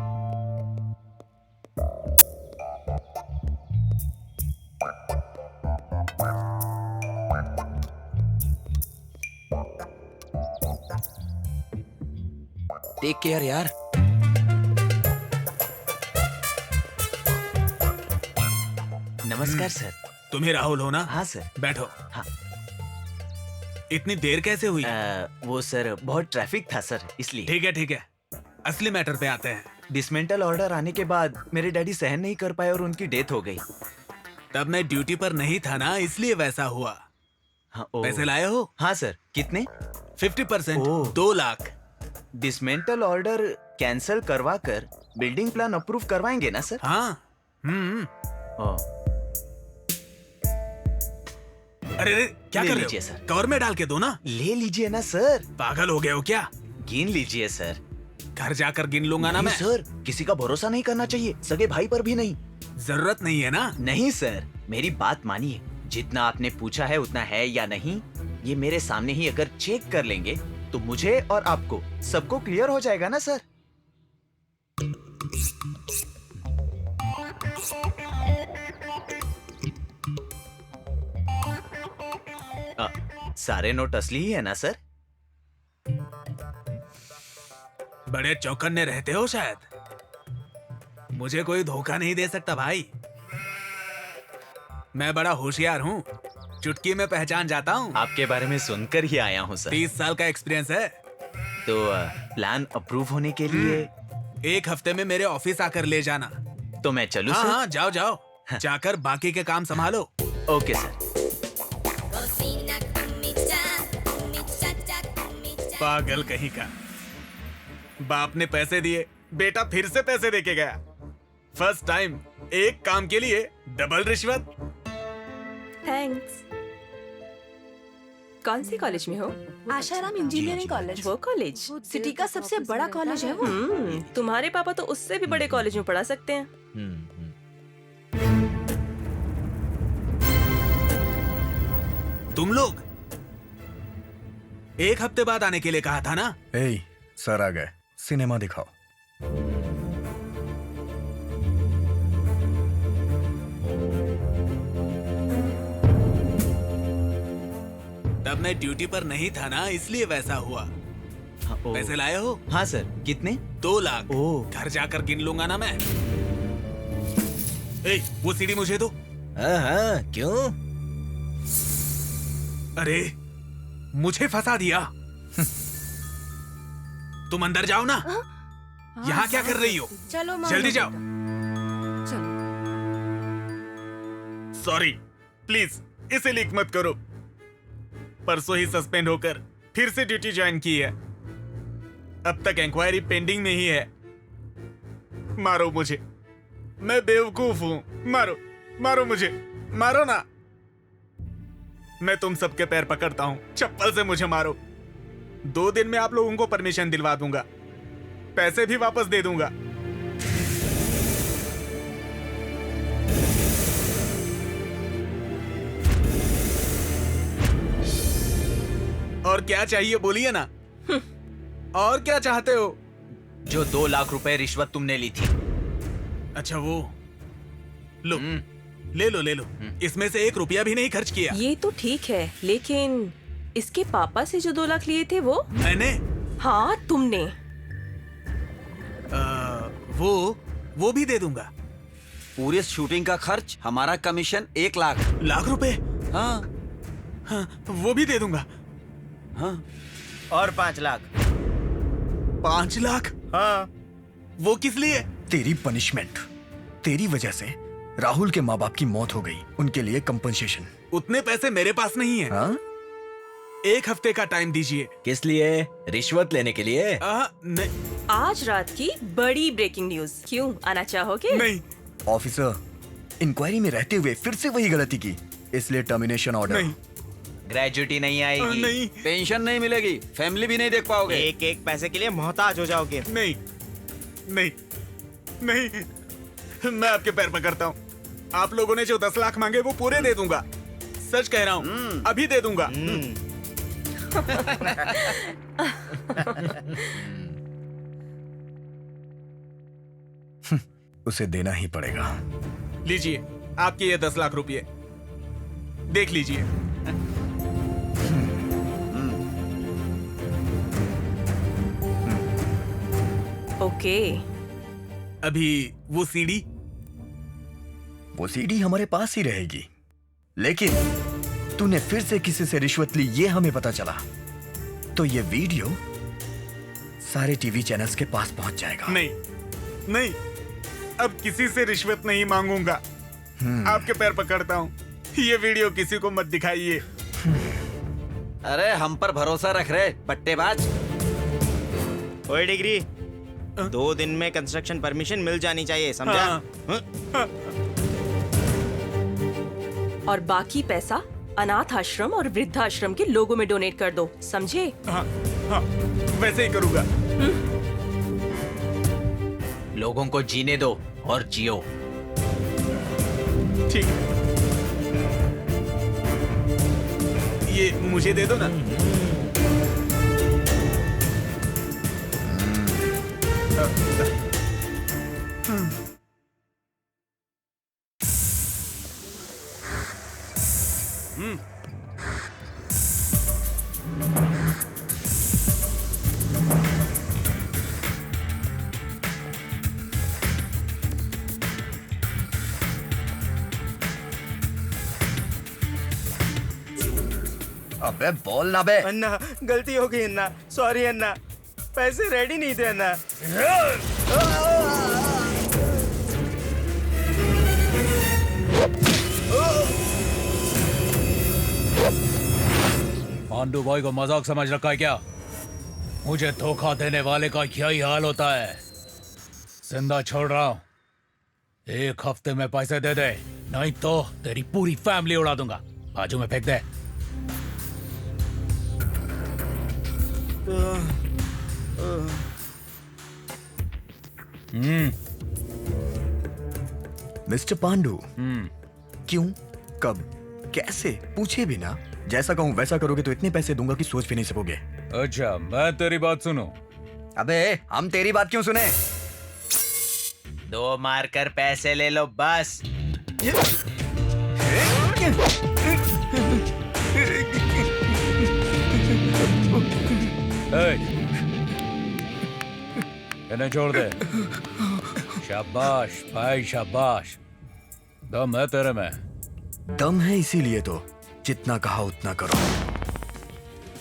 टेक केयर यार। नमस्कार सर। तुम्ही राहुल हो ना? हाँ सर। बैठो। हाँ। इतनी देर कैसे हुई? वो सर, बहुत ट्रैफिक था सर, इसलिए। ठीक है। असली मैटर पे आते हैं। डिसमेंटल ऑर्डर आने के बाद मेरे डैडी सहन नहीं कर पाए और उनकी डेथ हो गई। तब मैं ड्यूटी पर नहीं था ना, इसलिए वैसा हुआ। हाँ, पैसे लाए हो? हाँ सर। कितने? 50%, 2 लाख। डिसमेंटल ऑर्डर कैंसिल करवा कर बिल्डिंग प्लान अप्रूव करवाएंगे ना सर? हाँ। अरे अरे, क्या ले कर रहे लीजिए हो सर। कवर में डाल के दो ना। ले लीजिए ना सर। पागल हो गए हो क्या? गिन लीजिए सर। घर जाकर गिन लूंगा ना मैं। सर, किसी का भरोसा नहीं करना चाहिए, सगे भाई पर भी नहीं। जरूरत नहीं है ना। नहीं सर, मेरी बात मानिए। जितना आपने पूछा है उतना है या नहीं, ये मेरे सामने ही अगर चेक कर लेंगे तो मुझे और आपको सबको क्लियर हो जाएगा ना सर। सारे नोट असली ही है ना सर? बड़े चौकन्ने रहते हो शायद। मुझे कोई धोखा नहीं दे सकता भाई। मैं बड़ा होशियार हूँ, चुटकी में पहचान जाता हूँ। आपके बारे में सुनकर ही आया हूँ सर। 30 साल का एक्सपीरियंस है। तो प्लान अप्रूव होने के लिए 1 हफ्ते में मेरे ऑफिस आकर ले जाना। तो मैं चलूं हाँ सर? हाँ, जाओ जाओ। जाकर बाकी के काम संभालो। Okay sir. पागल कहीं का। बाप ने पैसे दिए, बेटा फिर से पैसे देके गया। फर्स्ट टाइम एक काम के लिए डबल रिश्वत। थैंक्स। कौन सी कॉलेज में हो? Asaram engineering college. वो कॉलेज सिटी का सबसे बड़ा कॉलेज है वो। तुम्हारे पापा तो उससे भी बड़े कॉलेज में पढ़ा सकते हैं। तुम लोग 1 हफ्ते बाद आने के लिए कहा था ना? ए, सर आ गए, सिनेमा दिखाओ। तब मैं ड्यूटी पर नहीं था ना, इसलिए वैसा हुआ। पैसे लाए हो? हाँ सर। कितने? 2 लाख। घर जाकर गिन लूंगा ना मैं। ए, वो सीढ़ी मुझे दो। हाँ, क्यों? अरे, मुझे फंसा दिया। तुम अंदर जाओ ना। यहाँ क्या कर रही हो? चलो मामा। जल्दी जाओ। चलो। सॉरी, प्लीज इसे लीक मत करो। परसों ही सस्पेंड होकर फिर से ड्यूटी ज्वाइन की है। अब तक इंक्वायरी पेंडिंग में ही है। मारो मुझे, मैं बेवकूफ हूं। मारो, मारो मुझे, मारो ना। मैं तुम सबके पैर पकड़ता हूं, चप्पल से मुझे मारो। 2 दिन में आप लोगों को परमिशन दिलवा दूंगा, पैसे भी वापस दे दूंगा। और क्या चाहिए बोलिए ना। और क्या चाहते हो? जो 2 लाख रुपए रिश्वत तुमने ली थी। अच्छा वो लो, ले लो ले लो। इसमें से 1 रुपया भी नहीं खर्च किया। ये तो ठीक है, लेकिन इसके पापा से जो 2 लाख लिए थे वो? मैंने? हाँ, तुमने। वो भी दे दूंगा। पूरे शूटिंग का खर्च, हमारा कमीशन 1 लाख। लाख रुपए? हाँ, वो भी दे दूंगा। हाँ। और 5 लाख। 5 लाख? हाँ। वो किस लिए? तेरी पनिशमेंट। तेरी वजह से राहुल के माँ बाप की मौत हो गई, उनके लिए कंपनसेशन। उतने पैसे मेरे पास नहीं है। हाँ? 1 हफ्ते का टाइम दीजिए। किस लिए? रिश्वत लेने के लिए? नहीं। आज रात की बड़ी ब्रेकिंग न्यूज। क्यों, आना चाहोगे? नहीं। ऑफिसर, इंक्वायरी में रहते हुए फिर से वही गलती की, इसलिए टर्मिनेशन ऑर्डर। नहीं। ग्रेजुटी नहीं आएगी। नहीं। पेंशन नहीं मिलेगी, फैमिली भी नहीं देख पाओगे। एक पैसे के लिए मोहताज हो जाओगे। नहीं नहीं नहीं, मैं आपके पैर पकड़ता हूँ। आप लोगों ने जो 10 लाख मांगे वो पूरे दे दूंगा। सच कह रहा हूँ, अभी दे दूंगा। उसे देना ही पड़ेगा। लीजिए आपके ये 10 लाख रुपए, देख लीजिए। ओके। अभी वो सीडी? वो सीडी हमारे पास ही रहेगी, लेकिन तूने फिर से किसी से रिश्वत ली, ये हमें पता चला तो ये वीडियो सारे टीवी चैनल्स के पास पहुंच जाएगा। नहीं नहीं, अब किसी से रिश्वत नहीं मांगूंगा। आपके पैर पकड़ता हूँ, ये वीडियो किसी को मत दिखाइए। अरे हम पर भरोसा रख रहे पट्टेबाज। ओए डिग्री, 2 दिन में कंस्ट्रक्शन परमिशन मिल जानी चाहिए, समझा? और बाकी पैसा अनाथ आश्रम और वृद्धाश्रम के लोगों में डोनेट कर दो, समझे? हाँ हाँ, वैसे ही करूँगा। लोगों को जीने दो और जियो। ठीक है, ये मुझे दे दो ना। अबे बोल ना बे। अन्ना, गलती हो गई अन्ना, सॉरी अन्ना, पैसे रेडी नहीं थे अन्ना। पांडु भाई को मजाक समझ रखा है क्या? मुझे धोखा देने वाले का यही हाल होता है। जिंदा छोड़ रहा हूँ, 1 हफ्ते में पैसे दे दे, नहीं तो तेरी पूरी फैमिली उड़ा दूंगा। बाजू में फेंक दे। मिस्टर पांडु, क्यों, कब, कैसे पूछे भी ना। जैसा कहूँ वैसा करोगे तो इतने पैसे दूंगा कि सोच भी नहीं सकोगे। अच्छा, मैं तेरी बात सुनूं? अबे हम तेरी बात क्यों सुने? 2 मारकर पैसे ले लो बस। इन्हें छोड़ दे। शाबाश भाई शाबाश, दम है तेरे में। दम है इसीलिए तो जितना कहा उतना करो।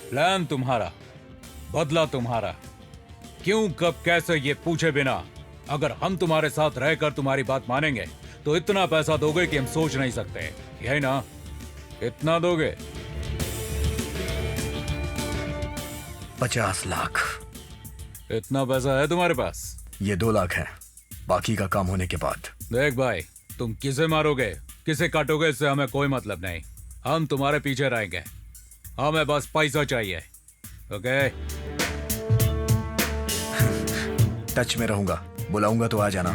प्लान तुम्हारा, बदला तुम्हारा, क्यों कब कैसे ये पूछे बिना अगर हम तुम्हारे साथ रहकर तुम्हारी बात मानेंगे तो इतना पैसा दोगे कि हम सोच नहीं सकते, यही ना? इतना दोगे? 50 लाख। इतना पैसा है तुम्हारे पास? ये 2 लाख है, बाकी का काम होने के बाद। देख भाई, तुम किसे मारोगे किसे काटोगे इससे हमें कोई मतलब नहीं। हम तुम्हारे पीछे रहेंगे, हमें बस पैसा चाहिए। ओके? टच में रहूंगा, बुलाऊंगा तो आ जाना।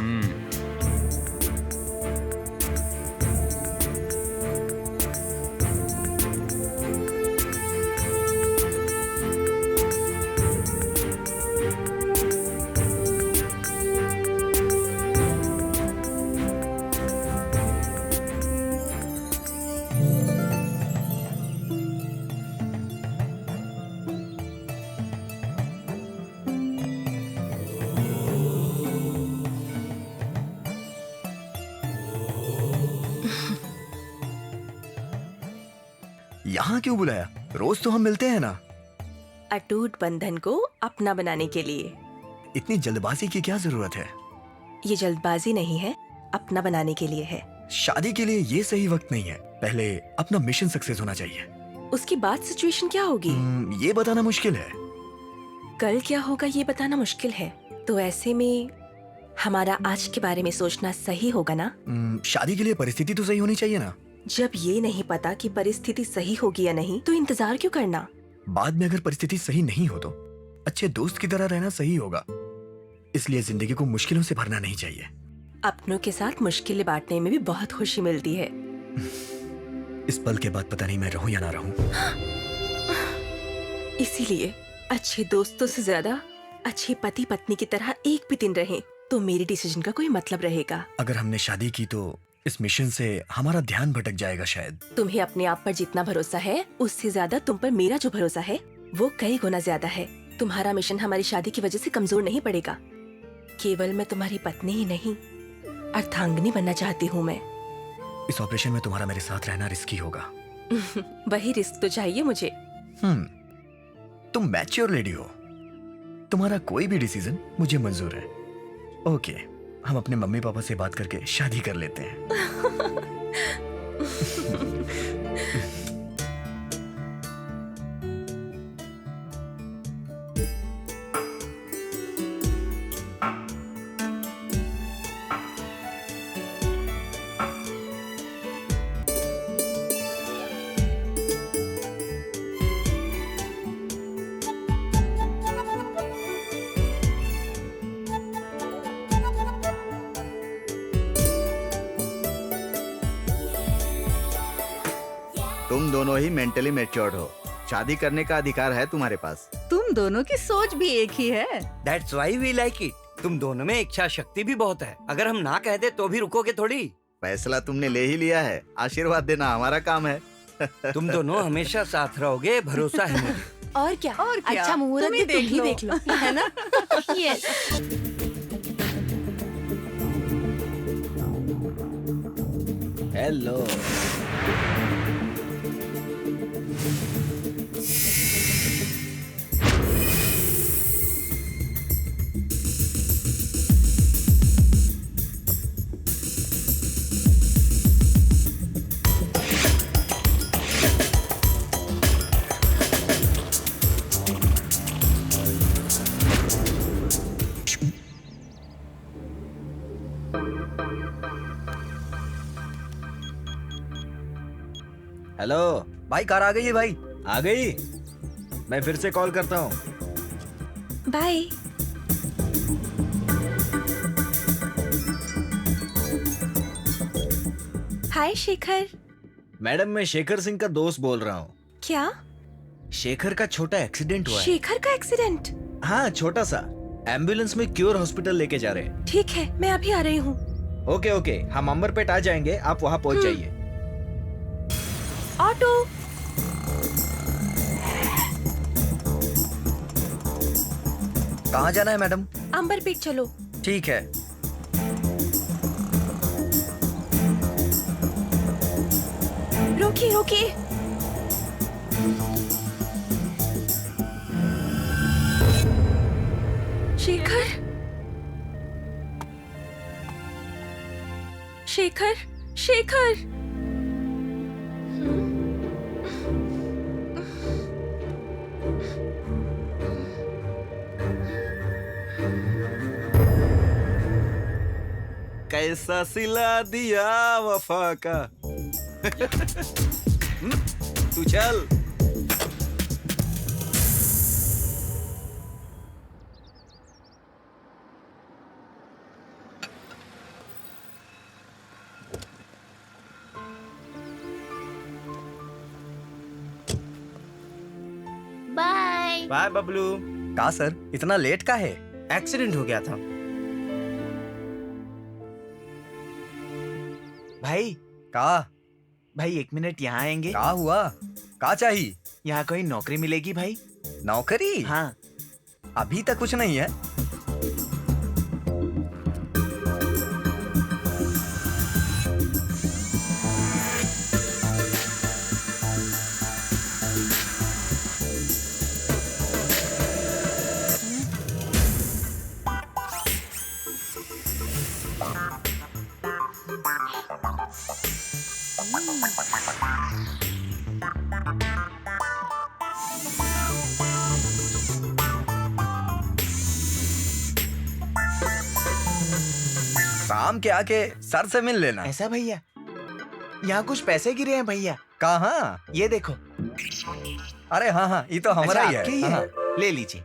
यहाँ क्यों बुलाया? रोज तो हम मिलते हैं ना। अटूट बंधन को अपना बनाने के लिए। इतनी जल्दबाजी की क्या जरूरत है? ये जल्दबाजी नहीं है, अपना बनाने के लिए है। शादी के लिए ये सही वक्त नहीं है, पहले अपना मिशन सक्सेस होना चाहिए। उसके बाद सिचुएशन क्या होगी? ये बताना मुश्किल है। कल क्या होगा ये बताना मुश्किल है। तो ऐसे में हमारा आज के बारे में सोचना सही होगा ना? शादी के लिए परिस्थिति तो सही होनी चाहिए ना। जब ये नहीं पता कि परिस्थिति सही होगी या नहीं तो इंतजार क्यों करना? बाद में अगर परिस्थिति सही नहीं हो तो अच्छे दोस्त की तरह रहना सही होगा। इसलिए जिंदगी को मुश्किलों से भरना नहीं चाहिए। अपनों के साथ मुश्किलें बांटने में भी बहुत खुशी मिलती है। इस पल के बाद पता नहीं मैं रहूं या ना रहूं। इसीलिए अच्छे दोस्तों से ज्यादा अच्छे पति पत्नी की तरह एक भी दिन रहें तो मेरी डिसीजन का कोई मतलब रहेगा। अगर हमने शादी की तो इस मिशन से हमारा ध्यान भटक जाएगा शायद। तुम्हें अपने आप पर जितना भरोसा है उससे ज्यादा तुम पर मेरा जो भरोसा है वो कई गुना ज्यादा है। तुम्हारा मिशन हमारी शादी की वजह से कमजोर नहीं पड़ेगा। केवल मैं तुम्हारी पत्नी ही नहीं अर्धांगिनी बनना चाहती हूँ मैं। इस ऑपरेशन में तुम्हारा मेरे साथ रहना रिस्की होगा। वही रिस्क तो चाहिए मुझे। तुम मैच्योर लेडी हो, तुम्हारा कोई भी डिसीजन मुझे मंजूर है। ओके, हम अपने मम्मी पापा से बात करके शादी कर लेते हैं। तुम दोनों ही मेंटली मैच्योर्ड हो, शादी करने का अधिकार है तुम्हारे पास। तुम दोनों की सोच भी एक ही है। That's why we like it. तुम दोनों में इच्छा शक्ति भी बहुत है। अगर हम ना कहते तो भी रुकोगे थोड़ी। फैसला तुमने ले ही लिया है, आशीर्वाद देना हमारा काम है। तुम दोनों हमेशा साथ रहोगे, भरोसा है मुझे। और क्या अच्छा मुहूर्त तुम ही भी तुम ही देख लो है ना? यस। हेलो। हेलो भाई कार आ गई है भाई। आ गई? मैं फिर से कॉल करता हूँ। बाय। हाय शेखर। मैडम मैं शेखर सिंह का दोस्त बोल रहा हूँ। क्या? शेखर का छोटा एक्सीडेंट हुआ है। शेखर का एक्सीडेंट? हाँ छोटा सा। एम्बुलेंस में क्योर हॉस्पिटल लेके जा रहे हैं। ठीक है मैं अभी आ रही हूँ। ओके ओके, हम अंबरपेट आ जाएंगे, आप वहाँ पहुँच जाइए। ऑटो। कहाँ जाना है मैडम? अंबरपेट चलो। ठीक है। रोकिए रोकिए। शेखर। शेखर शेखर। कैसा सिला दिया वफा का। तू चल। बाय। बाय बबलू। कहा सर इतना लेट का है? एक्सीडेंट हो गया था। भाई कहा? भाई 1 मिनट यहाँ आएंगे? कहा हुआ? कहा चाहिए? यहाँ कोई नौकरी मिलेगी भाई? नौकरी? हाँ। अभी तक कुछ नहीं है। शाम के आके सर से मिल लेना। ऐसा भैया? यहाँ कुछ पैसे गिरे हैं भैया। कहाँ? ये देखो। अरे हाँ हाँ ये तो हमारा अच्छा, ही आपके ही है। है? हाँ। ले लीजिए।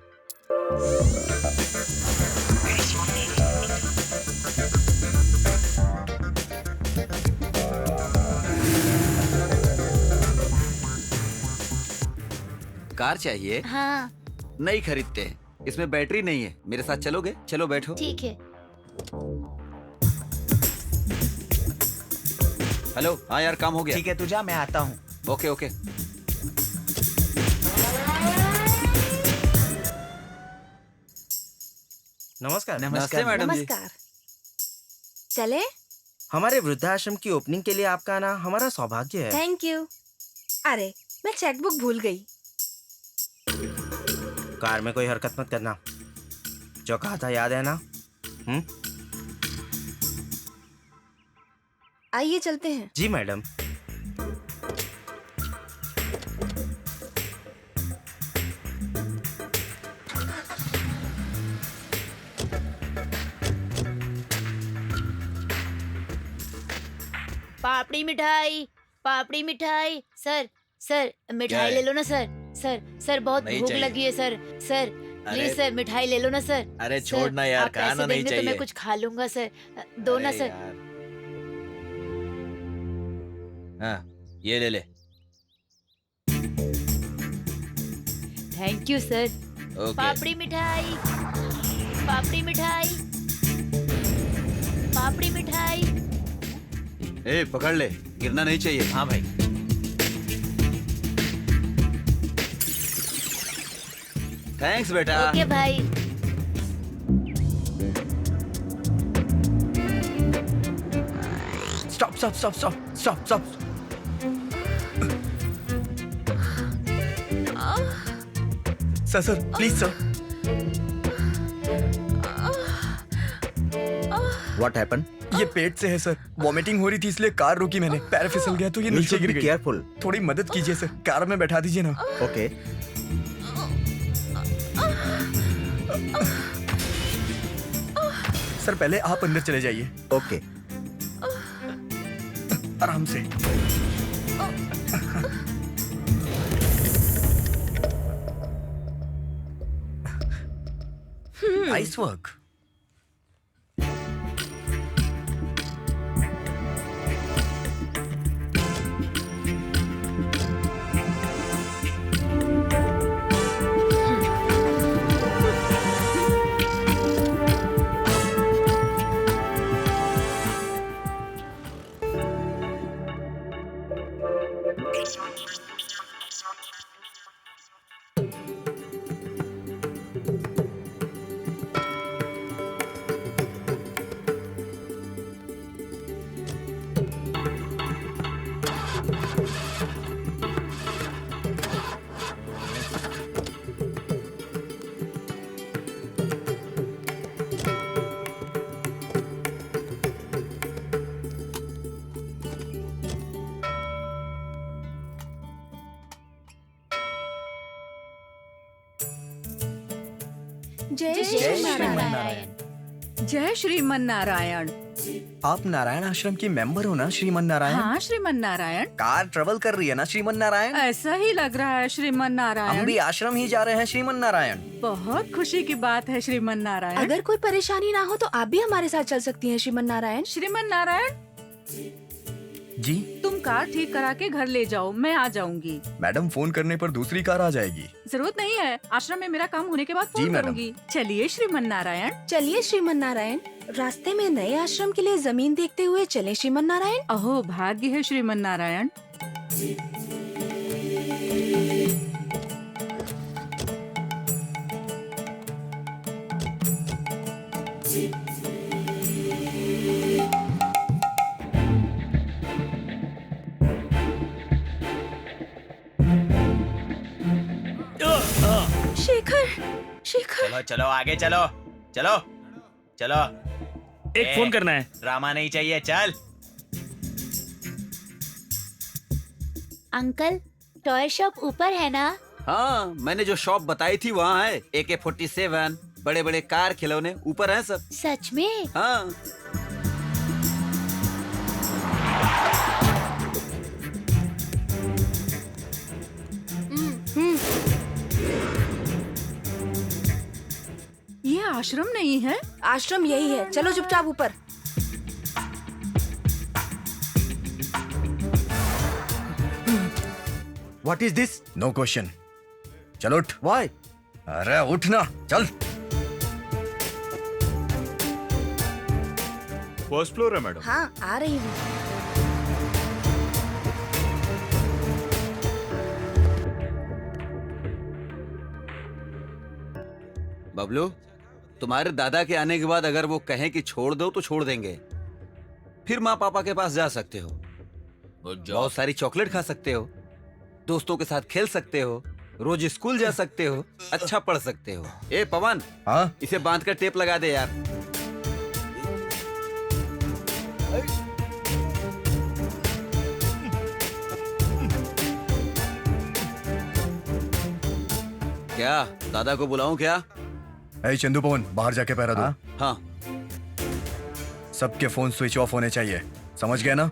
कार चाहिए? हाँ। नहीं खरीदते हैं, इसमें बैटरी नहीं है। मेरे साथ चलोगे? चलो बैठो। ठीक है। हेलो। हाँ यार काम हो गया। ठीक है तू जा, मैं आता हूँ। Okay okay. नमस्कार। नमस्कार मैडम जी। नमस्कार। चले? हमारे वृद्धाश्रम की ओपनिंग के लिए आपका आना हमारा सौभाग्य है। Thank you. अरे मैं चेकबुक भूल गई। कार में कोई हरकत मत करना। जो कहा था याद है ना? आइए चलते हैं। जी मैडम। पापड़ी मिठाई, पापड़ी मिठाई। सर सर मिठाई है? ले लो ना सर। सर सर बहुत नहीं भूख चाहिए। लगी है सर। सर प्लीज अरे- सर मिठाई ले लो ना सर। अरे सर, छोड़ना यार, आप खाना पैसे नहीं देंगे तो चाहिए। मैं कुछ खा लूंगा सर। दो ना अरे सर। यार। हाँ ये ले ले। Thank you sir. ओके पापड़ी मिठाई, पापड़ी मिठाई, पापड़ी मिठाई। ए पकड़ ले, गिरना नहीं चाहिए। हाँ भाई। थैंक्स बेटा। ओके भाई। Stop stop stop stop stop stop. Sir please sir. What happened? ये पेट से है सर, वॉमिटिंग हो रही थी इसलिए कार रोकी मैंने, पैर फिसल गया तो ये नीचे गिर गई। केयरफुल। थोड़ी मदद कीजिए सर, कार में बैठा दीजिए ना। ओके। सर पहले आप अंदर चले जाइए। ओके। आराम से। Nice work. जय श्रीमन जय श्रीमन नारायण। आप नारायण आश्रम की मेंबर हो ना श्रीमन नारायण? हाँ श्रीमन नारायण। कार ट्रेवल कर रही है ना श्रीमन नारायण? ऐसा ही लग रहा है श्रीमन हम नारायण। भी आश्रम ही जा रहे हैं श्रीमन नारायण। बहुत खुशी की बात है श्रीमन नारायण। अगर कोई परेशानी ना हो तो आप भी हमारे साथ चल सकती हैं श्रीमन नारायण। श्रीमन नारायण जी तुम कार ठीक करा के घर ले जाओ, मैं आ जाऊंगी। मैडम, फोन करने पर दूसरी कार आ जाएगी। जरूरत नहीं है, आश्रम में मेरा काम होने के बाद जी फोन मैडम। करूंगी। चलिए श्रीमन नारायण। चलिए श्रीमन नारायण, रास्ते में नए आश्रम के लिए जमीन देखते हुए चले श्रीमन नारायण। अहो भाग्य है श्रीमन नारायण। शेखर, शेखर। चलो चलो आगे चलो, चलो चलो। एक फोन करना है। ड्रामा नहीं चाहिए, चल। अंकल, टॉय शॉप ऊपर है ना? हाँ, मैंने जो शॉप बताई थी वहाँ है। AK-47, बड़े बड़े कार खिलौने ऊपर हैं सब। सच में? हाँ। ये आश्रम नहीं है? आश्रम यही है, चलो चुपचाप ऊपर। What is this? No question. चलो उठ। Why? अरे उठ ना, चल। फर्स्ट फ्लोर है मैडम। हाँ, आ रही हूँ। बबलू, तुम्हारे दादा के आने के बाद अगर वो कहें कि छोड़ दो तो छोड़ देंगे। फिर माँ पापा के पास जा सकते हो, बहुत सारी चॉकलेट खा सकते हो, दोस्तों के साथ खेल सकते हो, रोज स्कूल जा सकते हो, अच्छा पढ़ सकते हो। ए पवन, हाँ इसे बांध कर टेप लगा दे यार। क्या दादा को बुलाऊं क्या? ए चंदू पवन, बाहर जाके पैरा दो। हाँ। सबके फोन स्विच ऑफ होने चाहिए, समझ गए ना?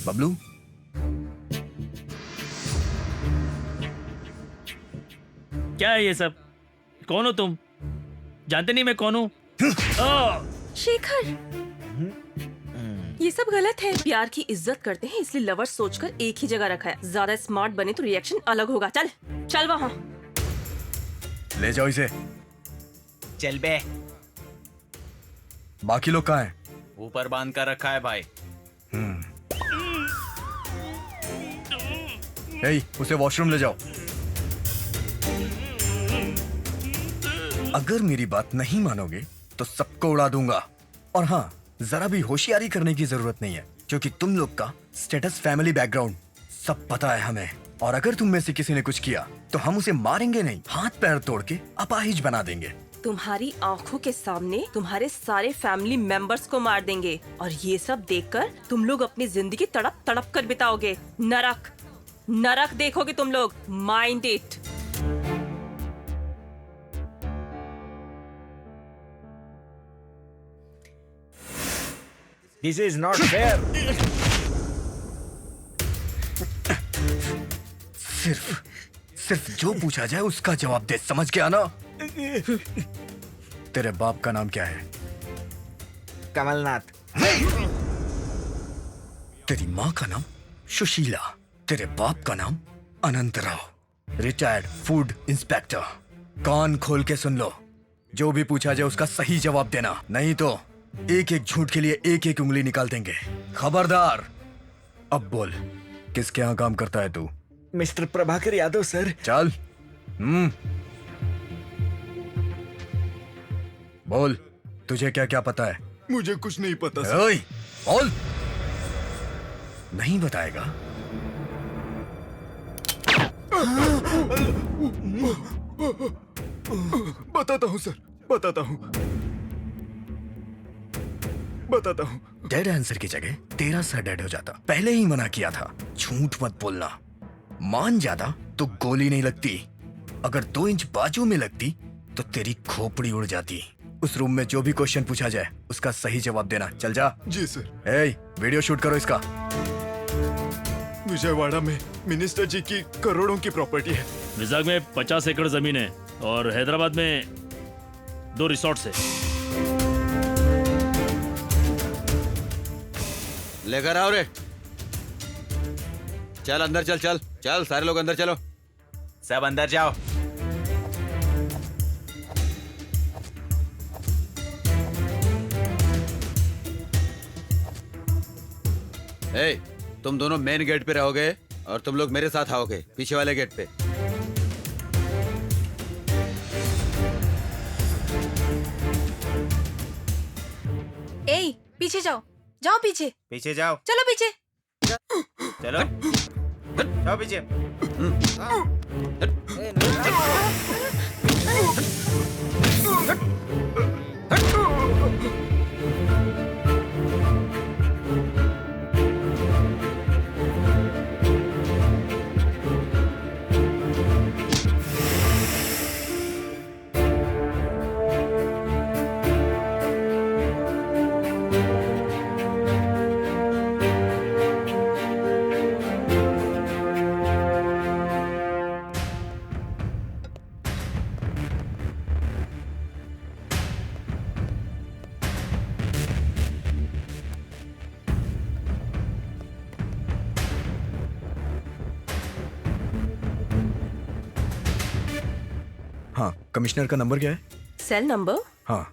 बबलू, क्या है ये सब? कौन हो तुम? जानते नहीं मैं कौन हूँ? शेखर, ये सब गलत है। प्यार की इज्जत करते हैं इसलिए लवर्स सोचकर एक ही जगह रखा है। ज्यादा स्मार्ट बने तो रिएक्शन अलग होगा। चल चल वहाँ। ले जाओ इसे। चल बे। बाकी लोग कहाँ हैं? ऊपर बांध कर रखा है भाई। ए, उसे वॉशरूम ले जाओ। अगर मेरी बात नहीं मानोगे तो सबको उड़ा दूंगा। और हाँ, जरा भी होशियारी करने की जरूरत नहीं है, क्योंकि तुम लोग का स्टेटस, फैमिली बैकग्राउंड सब पता है हमें। और अगर तुम में से किसी ने कुछ किया तो हम उसे मारेंगे नहीं, हाथ पैर तोड़ के अपाहिज बना देंगे। तुम्हारी आंखों के सामने तुम्हारे सारे फैमिली मेंबर्स को मार देंगे और ये सब देखकर तुम लोग अपनी जिंदगी तड़प तड़प कर बिताओगे। नरक नरक देखोगे तुम लोग। Mind it. This is not fair. सिर्फ जो पूछा जाए उसका जवाब दे, समझ गया ना? तेरे बाप का नाम क्या है? कमलनाथ। तेरी माँ का नाम सुशीला। तेरे बाप का नाम अनंत राव, रिटायर्ड फूड इंस्पेक्टर। कान खोल के सुन लो, जो भी पूछा जाए उसका सही जवाब देना, नहीं तो एक एक झूठ के लिए एक एक उंगली निकाल देंगे। खबरदार। अब बोल, किसके यहाँ काम करता है तू? Mister Prabhakar Yadav sir. चल। बोल, तुझे क्या क्या पता है? मुझे कुछ नहीं पता सर। ओए, बोल। नहीं बताएगा? बताता हूँ सर, बताता हूँ। डेड आंसर की जगह तेरा सर डेड हो जाता। पहले ही मना किया था, झूठ मत बोलना। मान जाता तो गोली नहीं लगती, अगर 2 इंच बाजू में लगती तो तेरी खोपड़ी उड़ जाती। उस रूम में जो भी क्वेश्चन पूछा जाए उसका सही जवाब देना। चल जा। जी सर। ए, वीडियो शूट करो इसका। विजयवाड़ा में मिनिस्टर जी की करोड़ों की प्रॉपर्टी है। विजाग में 50 एकड़ जमीन है और हैदराबाद में 2 रिसोर्ट्स है। लेकर आओ रे। चल अंदर चल, चल चल, सारे लोग अंदर चलो। सब अंदर जाओ। ए, तुम दोनों मेन गेट पे रहोगे और तुम लोग मेरे साथ आओगे पीछे वाले गेट पे। ए, पीछे जाओ, जाओ पीछे। पीछे जाओ। चलो पीछे। चलो जाओ पीछे। हाँ, कमिश्नर का नंबर क्या है? Cell number? हाँ।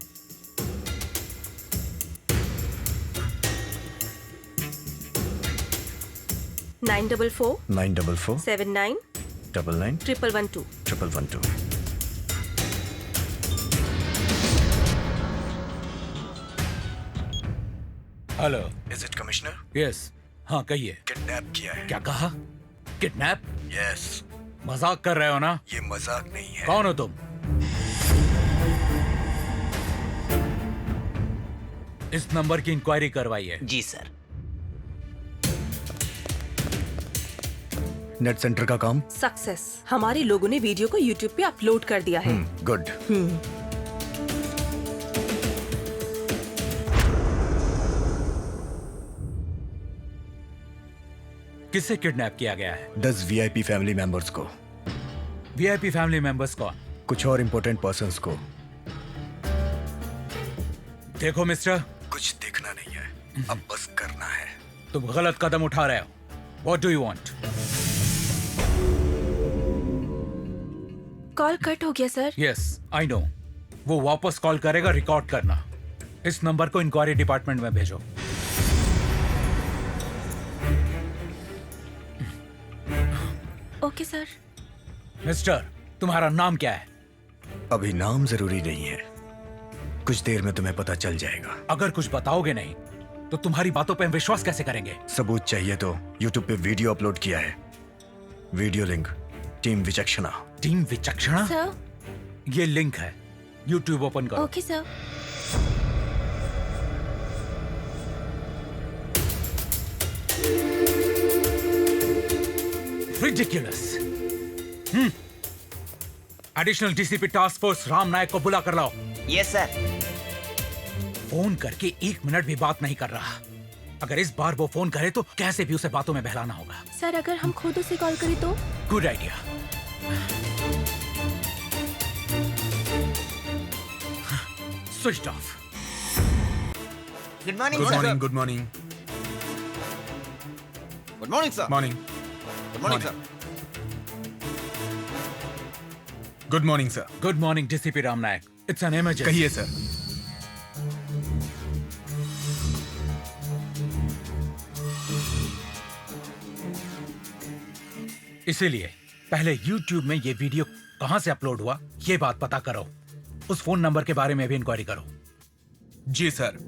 Nine 944 79 99 112 112। Hello. Is it commissioner? Yes. हाँ कहिए। किडनैप किया है। क्या कहा? किडनैप? यस। मजाक कर रहे हो ना? ये मजाक नहीं है। कौन हो तुम? इस नंबर की इंक्वायरी करवाइए। जी सर। नेट सेंटर का काम सक्सेस। हमारे लोगों ने वीडियो को यूट्यूब पे अपलोड कर दिया है। गुड। किससे किडनैप किया गया है? 10 वीआईपी फैमिली मेंबर्स को। वीआईपी फैमिली मेंबर्स कौन? कुछ और इम्पोर्टेंट पर्संस को। देखो मिस्टर, कुछ देखना नहीं है, अब बस करना है। तुम गलत कदम उठा रहे हो। What do you want? Call cut हो गया सर। Yes, I know. वो वापस कॉल करेगा, रिकॉर्ड करना। इस नंबर को इंक्वायरी डिपार्टमेंट में भेजो। Okay sir. मिस्टर, तुम्हारा नाम क्या है? अभी नाम जरूरी नहीं है, कुछ देर में तुम्हें पता चल जाएगा। अगर कुछ बताओगे नहीं तो तुम्हारी बातों पे हम विश्वास कैसे करेंगे? सबूत चाहिए तो YouTube पे वीडियो अपलोड किया है। Video link team Vichakshana. Team Vichakshana? Sir. ये लिंक है, YouTube ओपन करो। Okay sir. Ridiculous. Additional DCP task force Ram Nayak को बुला कर लाओ। Yes sir. फोन करके 1 मिनट भी बात नहीं कर रहा। अगर इस बार वो फोन करे तो कैसे भी उसे बातों में बहलाना होगा। सर अगर हम खुद उसे कॉल करें तो? Good idea. Switch off. Good morning. Good morning. Good morning. Good morning sir. Morning. Good morning sir. Good morning sir. Good morning DCP Ram Nayak. It's an emergency. कहिए सर। इसीलिए पहले YouTube में ये वीडियो कहां से अपलोड हुआ, ये बात पता करो। उस फोन नंबर के बारे में भी इंक्वायरी करो। जी सर।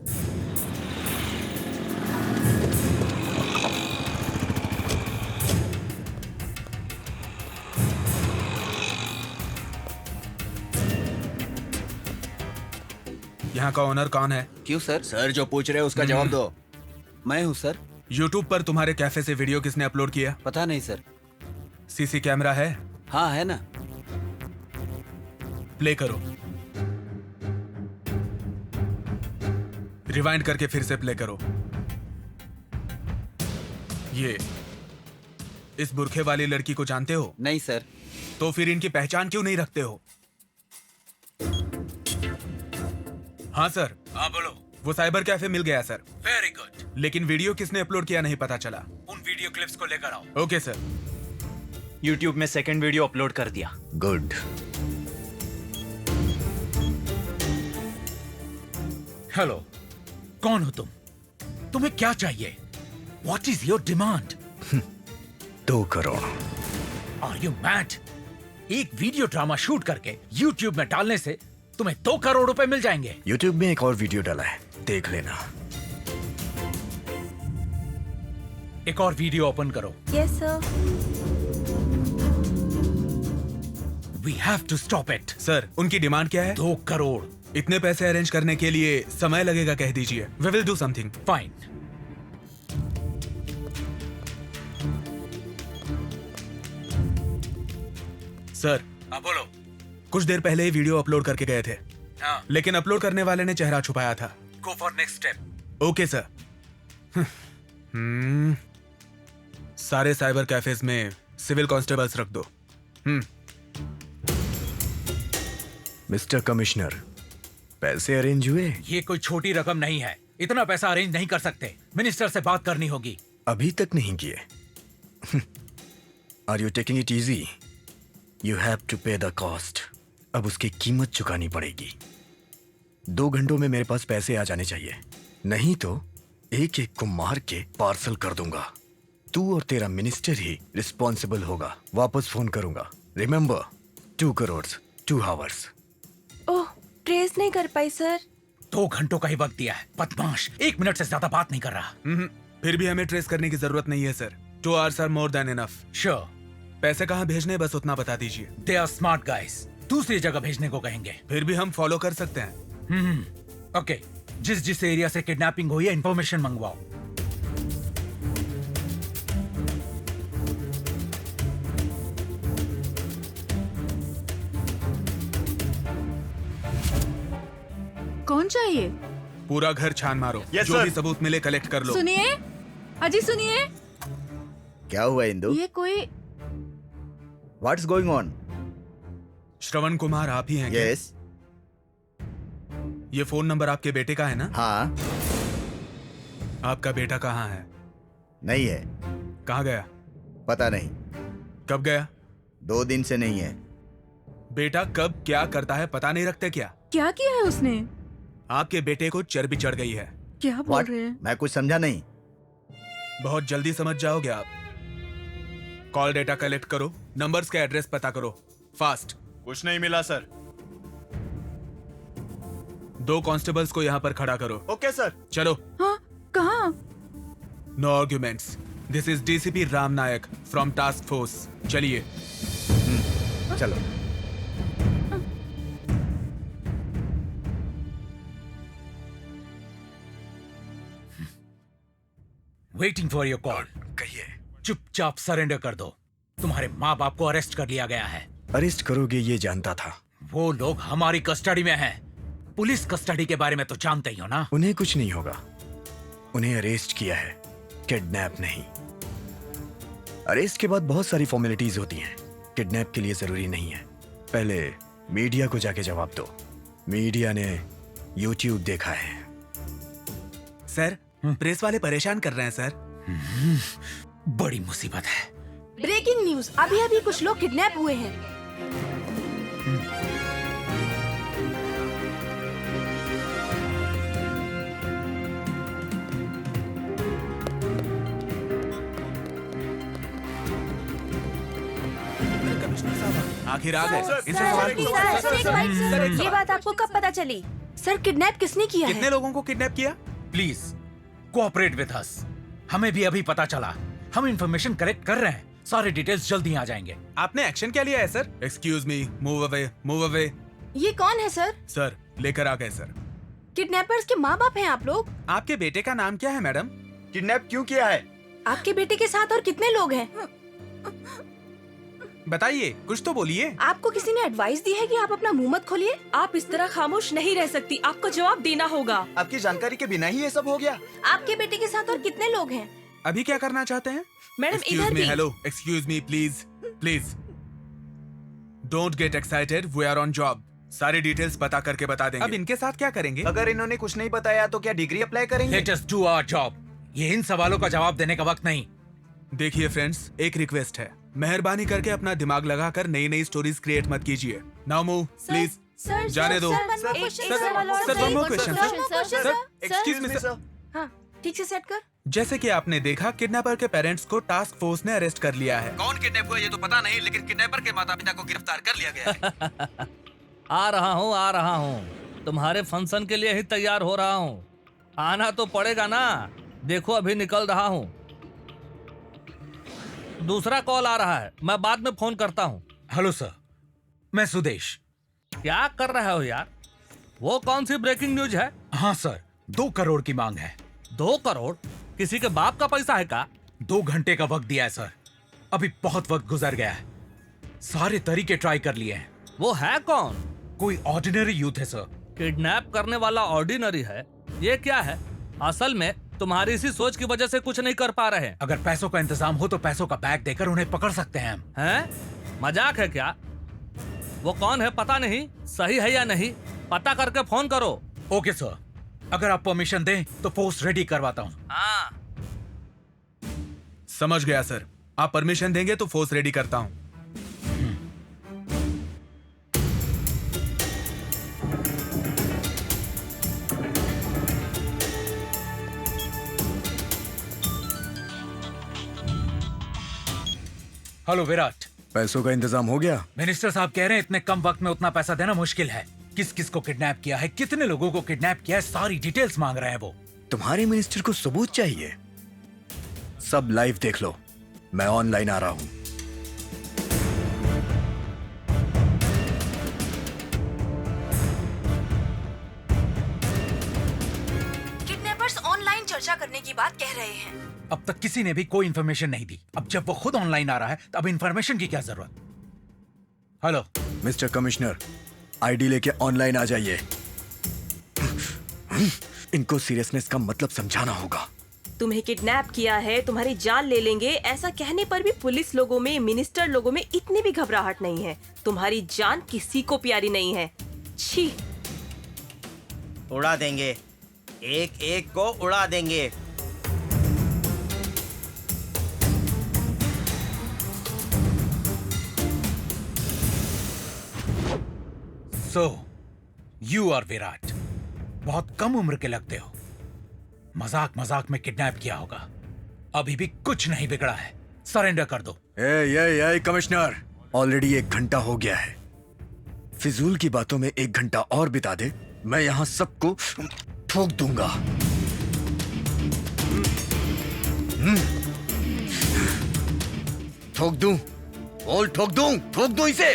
यहाँ का ओनर कौन है? क्यों सर? सर जो पूछ रहे हैं उसका जवाब दो। मैं हूँ सर। YouTube पर तुम्हारे कैफे से वीडियो किसने अपलोड किया? पता नहीं सर। सीसी कैमरा है? हाँ है ना। प्ले करो। रिवाइंड करके फिर से प्ले करो। ये इस बुरखे वाली लड़की को जानते हो? नहीं सर। तो फिर इनकी पहचान क्यों नहीं रखते हो? हाँ सर। हाँ बोलो। वो साइबर कैफे मिल गया सर। Very good. लेकिन वीडियो किसने अपलोड किया नहीं पता चला। उन वीडियो क्लिप्स को लेकर आओ। Okay sir. YouTube में सेकंड वीडियो अपलोड कर दिया। गुड। हेलो, कौन हो तुम? तुम्हें क्या चाहिए? What is your demand? 2 crore. Are you mad? एक वीडियो ड्रामा शूट करके YouTube में डालने से तुम्हें 2 करोड़ रुपए मिल जाएंगे। YouTube में एक और वीडियो डाला है, देख लेना। एक और वीडियो ओपन करो। Yes sir. We have to stop it. Sir उनकी डिमांड क्या है? 2 करोड़। इतने पैसे अरेंज करने के लिए समय लगेगा, कह दीजिए। We will do something. Fine. Sir. हाँ बोलो। कुछ देर पहले ही वीडियो अपलोड करके गए थे। हाँ। लेकिन अपलोड करने वाले ने चेहरा छुपाया था। Go for next step. Okay sir. सारे साइबर कैफेज में सिविल कांस्टेबल्स रख दो। मिस्टर कमिश्नर, पैसे अरेंज हुए? ये कोई छोटी रकम नहीं है। इतना पैसा अरेंज नहीं कर सकते। मिनिस्टर से बात करनी होगी। अभी तक नहीं किए। Are you taking it easy? You have to pay the cost. अब उसकी कीमत चुकानी पड़ेगी। 2 घंटों में मेरे पास पैसे आ जाने चाहिए, नहीं तो एक को मार के पार्सल कर दूंगा। तू और तेरा मिनिस्टर ही रिस्पॉन्सिबल होगा। वापस फोन करूंगा। Remember, 2 crore 2 hours. Oh, trace नहीं कर पाई सर। 2 घंटों का ही वक्त दिया है। बदमाश, 1 मिनट से ज्यादा बात नहीं कर रहा। फिर भी हमें ट्रेस करने की जरूरत नहीं है sir. 2 hours are more than enough. Sure. पैसे कहाँ भेजने, बस उतना बता दीजिए। They are smart guys. दूसरी जगह भेजने को कहेंगे। फिर भी हम फॉलो कर सकते हैं। ओके, जिस एरिया से किडनैपिंग हुई है इंफॉर्मेशन मंगवाओ। कौन चाहिए? पूरा घर छान मारो। Yes, जो sir. भी सबूत मिले कलेक्ट कर लो। सुनिए, अजी सुनिए। क्या हुआ इंदु? ये कोई What's going on? Shravan Kumar आप ही हैं क्या? Yes. ये फोन नंबर आपके बेटे का है ना? हाँ। आपका बेटा कहाँ है? नहीं है। कहाँ गया? पता नहीं। कब गया? 2 दिन से नहीं है। बेटा कब क्या करता है पता नहीं रखते क्या? क्या किया है उसने? आपके बेटे को चर्बी चढ़ गई है। क्या बोल रहे हैं? मैं कुछ समझा नहीं। बहुत जल्दी समझ जाओगे आप। कॉल डेटा कलेक्ट करो, नंबर्स का एड्रेस पता करो, फास्ट। कुछ नहीं मिला सर। 2 कांस्टेबल्स को यहाँ पर खड़ा करो। Okay sir. चलो। हाँ, कहाँ? No arguments. This is DCP Ram Nayak from task force. चलिए। चलो। Waiting for your call. कहिए। चुपचाप सरेंडर कर दो। तुम्हारे माँ बाप को अरेस्ट कर लिया गया है। अरेस्ट करोगे ये जानता था। वो लोग हमारी कस्टडी में हैं। पुलिस कस्टडी के बारे में तो जानते ही हो ना। उन्हें कुछ नहीं होगा। उन्हें अरेस्ट किया है, किडनैप नहीं। अरेस्ट के बाद बहुत सारी फॉर्मेलिटीज होती हैं, किडनैप के लिए जरूरी नहीं है। पहले मीडिया को जाके जवाब दो। मीडिया ने यूट्यूब देखा है। सर, प्रेस वाले परेशान कर रहे हैं सर। बड़ी मुसीबत है। ब्रेकिंग न्यूज, अभी अभी कुछ लोग किडनैप हुए हैं। आखिर आ गए। इनसे सर, सवाल पूछो। सर, एक बाइट, सर, ये बात आपको कब पता चली? सर, किडनैप किसने किया है? कितने लोगों को किडनैप किया? Please cooperate with us. हमें भी अभी पता चला। हम इंफॉर्मेशन कलेक्ट कर रहे हैं। सारे डिटेल्स जल्दी आ जाएंगे। आपने एक्शन क्या लिया है sir? Excuse me, move away, move away. ये कौन है सर? सर, लेकर आ गए सर। किडनैपर्स के माँ बाप हैं आप लोग? आपके बेटे का नाम क्या है मैडम? किडनैप क्यों किया है? आपके बेटे के साथ और कितने लोग हैं? बताइए, कुछ तो बोलिए। आपको किसी ने एडवाइस दी है कि आप अपना मुंह मत खोलिए? आप इस तरह खामोश नहीं रह सकती, आपको जवाब देना होगा। आपकी जानकारी के बिना ही ये सब हो गया। आपके बेटे के साथ और कितने लोग हैं? अभी क्या करना चाहते हैं? मैडम एक्सक्यूज इधर मी, भी। Hello, excuse me, please please don't get excited, we are on job. सारी डिटेल्स पता करके बता देंगे। अब इनके साथ क्या करेंगे? अगर इन्होंने कुछ नहीं बताया तो क्या डिग्री अप्लाई करेंगे? Let us do our job. ये इन सवालों का जवाब देने का वक्त नहीं। देखिए फ्रेंड्स, एक रिक्वेस्ट है, मेहरबानी करके अपना दिमाग लगाकर नई नई स्टोरीज क्रिएट मत कीजिए। Now move please. जाने दो। Sir, one more question sir. Excuse me sir. हाँ, ठीक से सेट कर। जैसे कि आपने देखा, किडनैपर के पेरेंट्स को टास्क फोर्स ने अरेस्ट कर लिया है। कौन किडनैप हुआ ये तो पता नहीं, लेकिन किडनैपर के माता पिता को गिरफ्तार कर लिया गया है। आ रहा हूँ। तुम्हारे फंक्शन के लिए ही तैयार हो रहा हूँ। आना तो पड़ेगा ना। देखो अभी निकल रहा हूँ। दूसरा कॉल आ रहा है, मैं बाद में फोन करता हूँ। हेलो सर, मैं सुदेश। क्या कर रहे हो यार? वो कौन सी ब्रेकिंग न्यूज है? हाँ सर, 2 करोड़ की मांग है। 2 करोड़? किसी के बाप का पैसा है का? 2 घंटे का वक्त दिया है सर। अभी बहुत वक्त गुजर गया है। सारे तरीके ट्राई कर लिए हैं। वो है कौन? कोई ऑर्डिनरी यूथ है सर। किडनैप करने वाला ऑर्डिनरी है? ये क्या है? असल में तुम्हारी इसी सोच की वजह से कुछ नहीं कर पा रहे हैं। अगर पैसों का इंतजाम हो तो पैसों का बैग देकर उन्हें पकड़ सकते हैं हम। हैं? मजाक है क्या? वो कौन है पता नहीं, सही है या नहीं पता करके फोन करो। ओके सर, अगर आप परमिशन दें तो फोर्स रेडी करवाता हूँ। हाँ। समझ गया सर, आप परमिशन देंगे तो फोर्स रेडी करता हूँ। हेलो विराट। पैसों का इंतजाम हो गया? मिनिस्टर साहब कह रहे हैं इतने कम वक्त में उतना पैसा देना मुश्किल है। किस किस को किडनैप किया है, कितने लोगों को किडनैप किया है, सारी डिटेल्स मांग रहे हैं वो। तुम्हारे मिनिस्टर को सबूत चाहिए? सब लाइव देख लो, मैं ऑनलाइन आ रहा हूँ। किडनैपर्स ऑनलाइन चर्चा करने की बात कह रहे हैं। अब तक किसी ने भी कोई इन्फॉर्मेशन नहीं दी। अब जब वो खुद ऑनलाइन आ रहा है तो अब इन्फॉर्मेशन की क्या जरूरत? हेलो मिस्टर कमिश्नर, आईडी लेके ऑनलाइन आ जाइए। इनको सीरियसनेस का मतलब समझाना होगा। तुम्हें किडनैप किया है, तुम्हारी जान ले लेंगे, ऐसा कहने पर भी पुलिस लोगों में, मिनिस्टर लोगों में इतनी भी घबराहट नहीं है। तुम्हारी जान किसी को प्यारी नहीं है। छी। उड़ा देंगे, एक एक को उड़ा देंगे। So, you are Virat. बहुत कम उम्र के लगते हो। मजाक मजाक में किडनैप किया होगा। अभी भी कुछ नहीं बिगड़ा है। सरेंडर कर दो। ए कमिश्नर, ऑलरेडी 1 घंटा हो गया है। फिजूल की बातों में 1 घंटा और बिता दे, मैं यहाँ सबको ठोक दूंगा। ठोक दूं? बोल ठोक दूं इसे।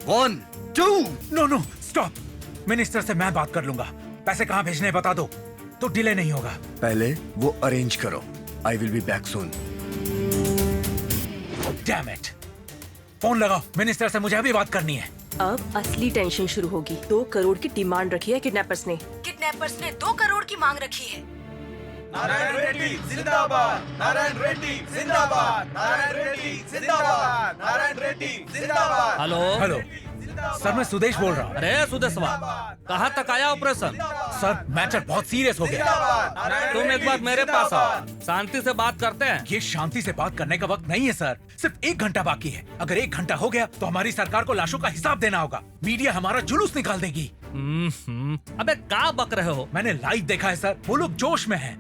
1 2। No stop. मिनिस्टर से मैं बात कर लूंगा। पैसे कहाँ भेजने बता दो तो डिले नहीं होगा। पहले वो अरेंज करो। I will be back soon. Damn it. Phone लगाओ, मिनिस्टर से मुझे अभी बात करनी है। अब असली टेंशन शुरू होगी। 2 करोड़ की डिमांड रखी है किडनैपर्स ने। 2 करोड़ की मांग रखी है। नारायण रेड्डी जिंदाबाद, नारायण रेड्डी जिंदाबाद, नारायण रेड्डी जिंदाबाद, नारायण रेड्डी जिंदाबाद। हेलो सर, मैं सुदेश बोल रहा हूँ। अरे सुदेशवा, कहाँ तक आया ऑपरेशन? सर, मैटर बहुत सीरियस हो गया। तुम एक बार मेरे पास आओ, शांति से बात करते हैं। ये शांति से बात करने का वक्त नहीं है सर। सिर्फ 1 घंटा बाकी है। अगर 1 घंटा हो गया तो हमारी सरकार को लाशों का हिसाब देना होगा। मीडिया हमारा जुलूस निकाल देगी। अबे क्या बक रहे हो? मैंने लाइव देखा है सर, वो लोग जोश में हैं।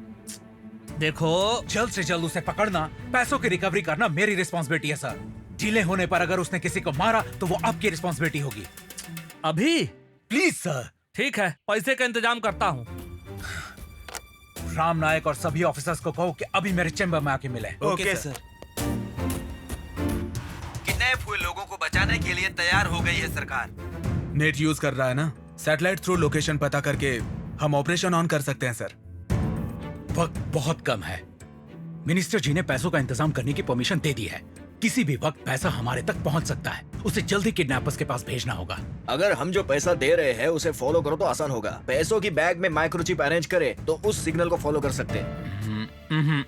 देखो, जल्द से जल्द उसे पकड़ना, पैसों की रिकवरी करना मेरी रिस्पॉन्सिबिलिटी है सर। डिले होने पर अगर उसने किसी को मारा तो वो आपकी रिस्पॉन्सिबिलिटी होगी। अभी? Please sir. ठीक है, पैसे का इंतजाम करता हूँ। राम नायक और सभी ऑफिसर्स को कहो कि अभी मेरे चेंबर में आके मिले। Okay sir. किडनैप हुए लोगों को बचाने के लिए तैयार हो गई है सरकार। नेट यूज कर रहा है ना, सैटेलाइट थ्रू लोकेशन पता करके हम ऑपरेशन ऑन कर सकते हैं सर। वक्त बहुत कम है। मिनिस्टर जी ने पैसों का इंतजाम करने की परमिशन दे दी है। किसी भी वक्त पैसा हमारे तक पहुंच सकता है। उसे जल्दी किडनैपर्स के पास भेजना होगा। अगर हम जो पैसा दे रहे हैं उसे फॉलो करो तो आसान होगा। पैसों की बैग में माइक्रोचिप अरेंज करे तो उस सिग्नल को फॉलो कर सकते हैं।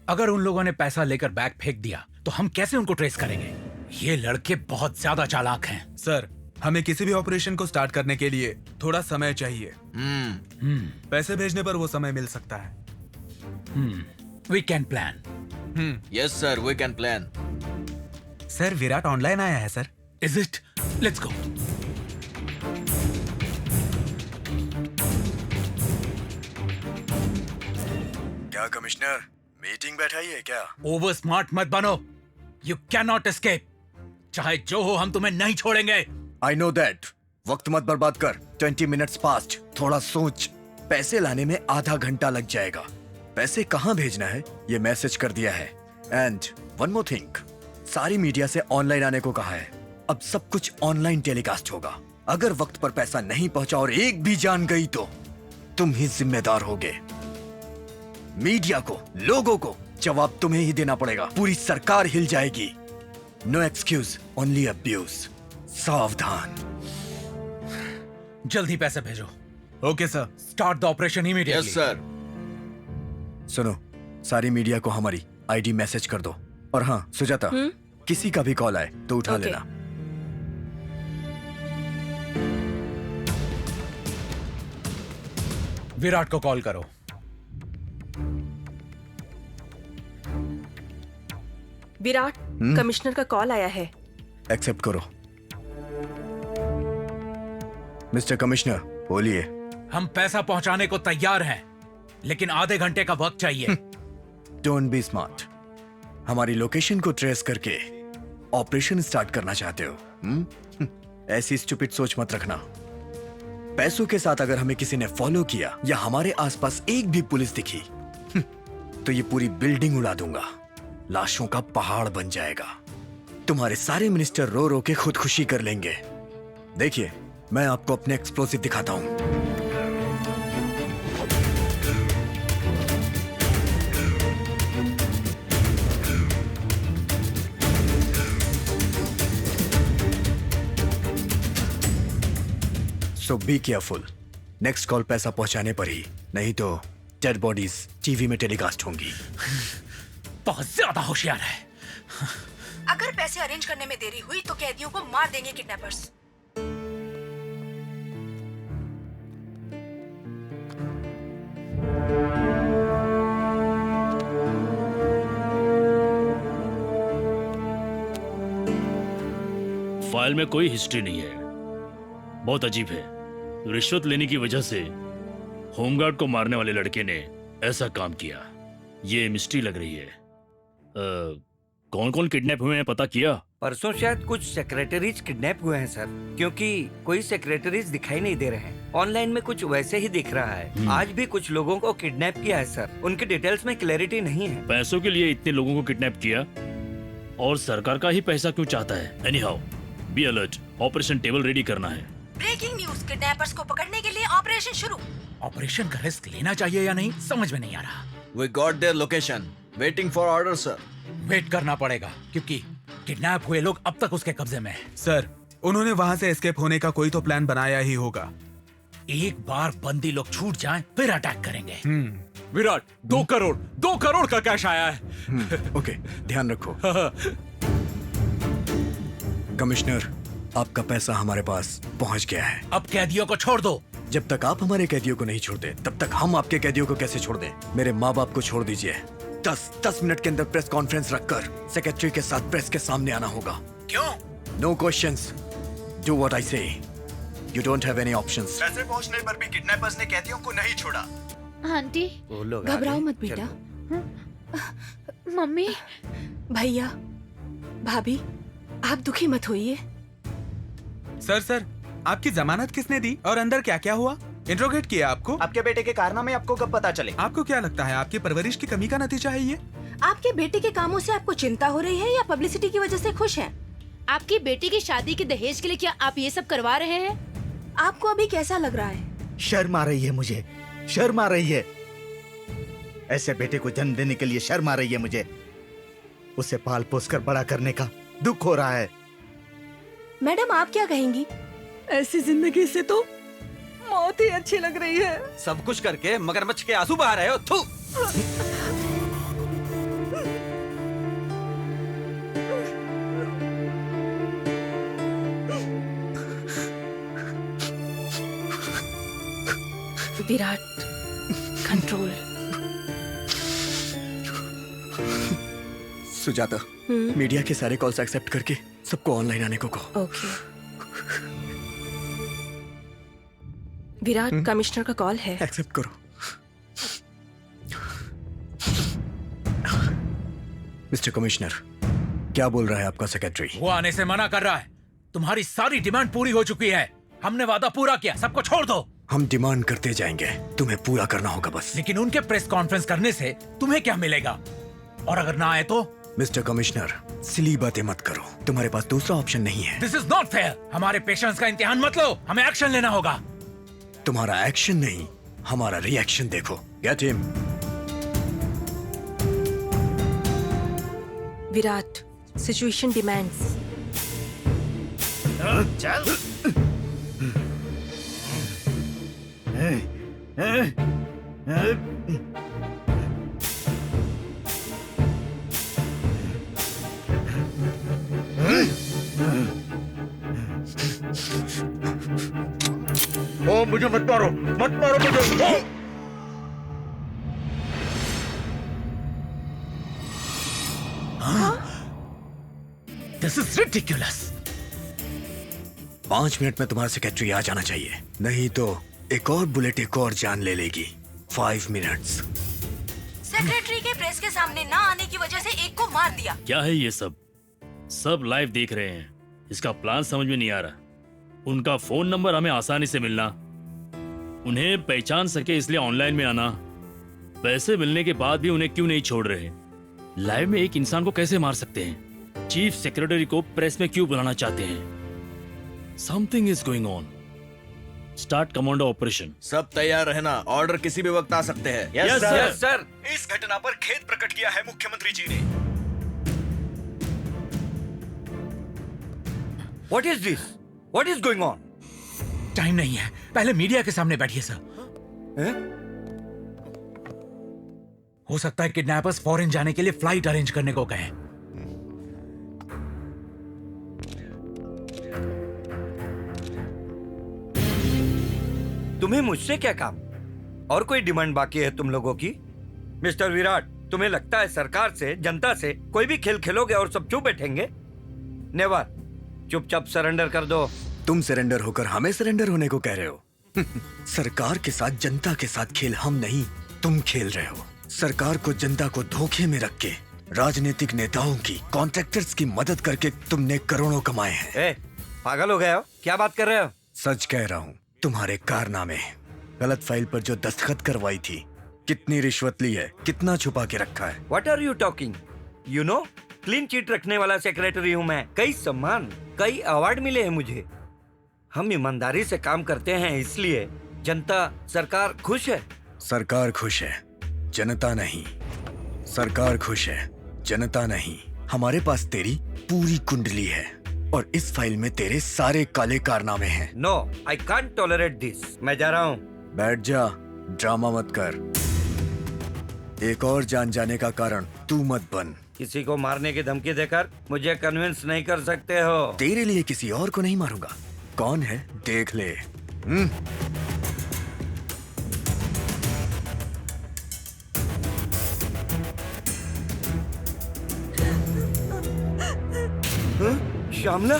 अगर उन लोगों ने पैसा लेकर बैग फेंक दिया तो हम कैसे उनको ट्रेस करेंगे? ये लड़के बहुत ज्यादा चालाक हैं। सर, हमें किसी भी ऑपरेशन को स्टार्ट करने के लिए थोड़ा समय चाहिए। पैसे भेजने पर वो समय मिल सकता है। We can plan. Yes sir, we can plan. Sir, Virat online आया है sir. Is it? Let's go. क्या कमिश्नर, मीटिंग बैठाई है क्या? ओवर स्मार्ट मत बनो। You cannot escape. चाहे जो हो, हम तुम्हें नहीं छोड़ेंगे। I know that. वक्त मत बर्बाद कर। 20 मिनट्स पास्ट। थोड़ा सोच। पैसे लाने में आधा घंटा लग जाएगा। पैसे कहाँ भेजना है ये मैसेज कर दिया है। एंड वन मोर थिंग, सारी मीडिया से ऑनलाइन आने को कहा है। अब सब कुछ ऑनलाइन टेलीकास्ट होगा। अगर वक्त पर पैसा नहीं पहुंचा और एक भी जान गई तो तुम ही जिम्मेदार होगे। मीडिया को, लोगों को जवाब तुम्हें ही देना पड़ेगा। पूरी सरकार हिल जाएगी। No excuse, only abuse. सावधान। जल्दी पैसे भेजो। Okay sir. Start the operation immediately. Yes sir. सुनो, सारी मीडिया को हमारी आईडी मैसेज कर दो। और हाँ सुजाता, किसी का भी कॉल आए तो उठा लेना। विराट को कॉल करो। विराट, कमिश्नर का कॉल आया है। एक्सेप्ट करो। मिस्टर कमिश्नर, बोलिए। हम पैसा पहुंचाने को तैयार हैं, लेकिन आधे घंटे का वक्त चाहिए। Don't be smart. हमारी लोकेशन को ट्रेस करके ऑपरेशन स्टार्ट करना चाहते हो? ऐसी स्टूपिड सोच मत रखना। पैसों के साथ अगर हमें किसी ने फॉलो किया या हमारे आसपास एक भी पुलिस दिखी तो ये पूरी बिल्डिंग उड़ा दूंगा। लाशों का पहाड़ बन जाएगा। तुम्हारे सारे मिनिस्टर रो रो के खुदकुशी कर लेंगे। देखिए, मैं आपको अपने एक्सप्लोसिव दिखाता हूं। सो बी केयरफुल। नेक्स्ट कॉल पैसा पहुंचाने पर ही, नहीं तो डेड बॉडीज टीवी में टेलीकास्ट होंगी। बहुत ज्यादा होशियार है। अगर पैसे अरेंज करने में देरी हुई तो कैदियों को मार देंगे किडनैपर्स। फाइल में कोई हिस्ट्री नहीं है। बहुत अजीब है, रिश्वत लेने की वजह से होमगार्ड को मारने वाले लड़के ने ऐसा काम किया। ये मिस्ट्री लग रही है। कौन कौन किडनैप हुए हैं पता किया? परसों शायद कुछ सेक्रेटरीज किडनैप हुए हैं सर, क्योंकि कोई सेक्रेटरीज दिखाई नहीं दे रहे हैं। ऑनलाइन में कुछ वैसे ही दिख रहा है। आज भी कुछ लोगों को किडनैप किया है सर, उनके डिटेल्स में क्लैरिटी नहीं है। पैसों के लिए इतने लोगों को किडनैप किया और सरकार का ही पैसा क्यों चाहता है? Anyhow, be alert, operation table ready करना है। ब्रेकिंग न्यूज, किडनैपर्स को पकड़ने के लिए ऑपरेशन शुरू। ऑपरेशन का रिस्क लेना चाहिए या नहीं समझ में नहीं आ रहा। We got their location. Waiting for order, sir. Wait करना पड़ेगा क्योंकि किडनैप हुए लोग अब तक उसके कब्जे में हैं। सर, उन्होंने वहाँ से एस्केप होने का कोई तो प्लान बनाया ही होगा। एक बार बंदी लोग छूट जाएं, फिर अटैक करेंगे। विराट, 2 करोड़ का कैश आया है। ओके, ध्यान रखो। कमिश्नर, आपका पैसा हमारे पास पहुंच गया है। अब कैदियों को छोड़ दो। जब तक आप हमारे कैदियों को नहीं छोड़ते, तब तक हम आपके कैदियों को कैसे छोड़ दें? मेरे माँ बाप को छोड़ दीजिए। 10 मिनट के अंदर प्रेस कॉन्फ्रेंस रखकर सेक्रेटरी के साथ प्रेस के सामने आना होगा। क्यों? No questions, do what I say. You don't have any options. ऐसे पहुंचने पर भी किडनैपर्स ने कैदियों को नहीं छोड़ा। आंटी, घबराओ मत बेटा। मम्मी, भैया, भाभी, आप दुखी मत होइए। सर, आपकी जमानत किसने दी और अंदर क्या क्या हुआ? इंट्रोगेट किया आपको? आपके बेटे के कारनामे आपको कब पता चले? आपको क्या लगता है आपकी परवरिश की कमी का नतीजा है ये? आपके बेटे के कामों से आपको चिंता हो रही है या पब्लिसिटी की वजह से खुश हैं? आपकी बेटी की शादी के दहेज के लिए क्या आप ये सब करवा रहे हैं? आपको अभी कैसा लग रहा है? शर्म आ रही है मुझे, शर्म आ रही है। ऐसे बेटे को जन्म देने के लिए शर्म आ रही है मुझे। उसे पाल पोस कर बड़ा करने का दुख हो रहा है। मैडम, आप क्या कहेंगी? ऐसी जिंदगी से तो मौत ही अच्छी लग रही है। सब कुछ करके मगरमच्छ के आंसू बहा रहे हो। थू। विराट, कंट्रोल। सुजाता, मीडिया के सारे कॉल्स एक्सेप्ट करके सबको ऑनलाइन आने को कहो। ओके। विराट, कमिश्नर का कॉल है। एक्सेप्ट करो। मिस्टर कमिश्नर, क्या बोल रहा है आपका सेक्रेटरी? वो आने से मना कर रहा है। तुम्हारी सारी डिमांड पूरी हो चुकी है। हमने वादा पूरा किया, सबको छोड़ दो। हम डिमांड करते जाएंगे, तुम्हें पूरा करना होगा बस। लेकिन उनके प्रेस कॉन्फ्रेंस करने से तुम्हें क्या मिलेगा? और अगर ना आए तो? मिस्टर कमिश्नर, सिली बातें मत करो। तुम्हारे पास दूसरा ऑप्शन नहीं है। This is not fair. हमारे पेशेंस का इम्तिहान मत लो, हमें एक्शन लेना होगा। तुम्हारा एक्शन नहीं, हमारा रिएक्शन देखो। Get him. Virat, situation demands. चल। ओ, मुझे मत मारो मुझे। This is ridiculous. 5 मिनट में तुम्हारा सेक्रेटरी आ जाना चाहिए, नहीं तो एक और बुलेट एक और जान ले लेगी। 5 मिनट्स। सेक्रेटरी के प्रेस के सामने ना आने की वजह से एक को मार दिया। क्या है ये सब? सब लाइव देख रहे हैं। इसका प्लान समझ में नहीं आ रहा। उनका फोन नंबर हमें आसानी से मिलना, उन्हें पहचान सके इसलिए ऑनलाइन में आना, पैसे मिलने के बाद भी उन्हें क्यों नहीं छोड़ रहे? लाइव में एक इंसान को कैसे मार सकते हैं? चीफ सेक्रेटरी को प्रेस में क्यों बुलाना चाहते हैं? Something is going on. Start commando operation. सब तैयार रहना, ऑर्डर किसी भी वक्त आ सकते हैं। Yes, sir. Yes, sir. इस घटना पर खेद प्रकट किया है मुख्यमंत्री जी ने। What is this? What is going on? Time नहीं है, पहले मीडिया के सामने बैठिए सर। हो सकता है किडनैपर्स फॉरेन जाने के लिए फ्लाइट अरेंज करने को कहें। तुम्हें मुझसे क्या काम? और कोई डिमांड बाकी है तुम लोगों की? मिस्टर विराट, तुम्हें लगता है सरकार से, जनता से कोई भी खेल खेलोगे और सब चुप बैठेंगे? नेवर। चुपचाप सरेंडर कर दो। तुम सरेंडर होकर हमें सरेंडर होने को कह रहे हो? सरकार के साथ जनता के साथ खेल हम नहीं तुम खेल रहे हो। सरकार को जनता को धोखे में रख के राजनीतिक नेताओं की, कॉन्ट्रैक्टर्स की मदद करके तुमने करोड़ों कमाए हैं। पागल हो गए हो? क्या बात कर रहे हो? सच कह रहा हूँ। तुम्हारे कारनामे, गलत फाइल पर जो दस्तखत करवाई थी, कितनी रिश्वत ली है, कितना छुपा के रखा है। What are you talking? You know, clean chit रखने वाला सेक्रेटरी हूँ मैं। कई सम्मान, कई अवार्ड मिले हैं मुझे। हम ईमानदारी से काम करते हैं, इसलिए जनता, सरकार खुश है। सरकार खुश है, जनता नहीं। सरकार खुश है, जनता नहीं। हमारे पास तेरी पूरी कुंडली है और इस फाइल में तेरे सारे काले कारनामे हैं। No, I can't tolerate this. मैं जा रहा हूँ। बैठ जा, ड्रामा मत कर। एक और जान जाने का कारण तू मत बन। किसी को मारने की धमकी देकर मुझे कन्विंस नहीं कर सकते हो। तेरे लिए किसी और को नहीं मारूंगा। कौन है देख ले। श्यामला,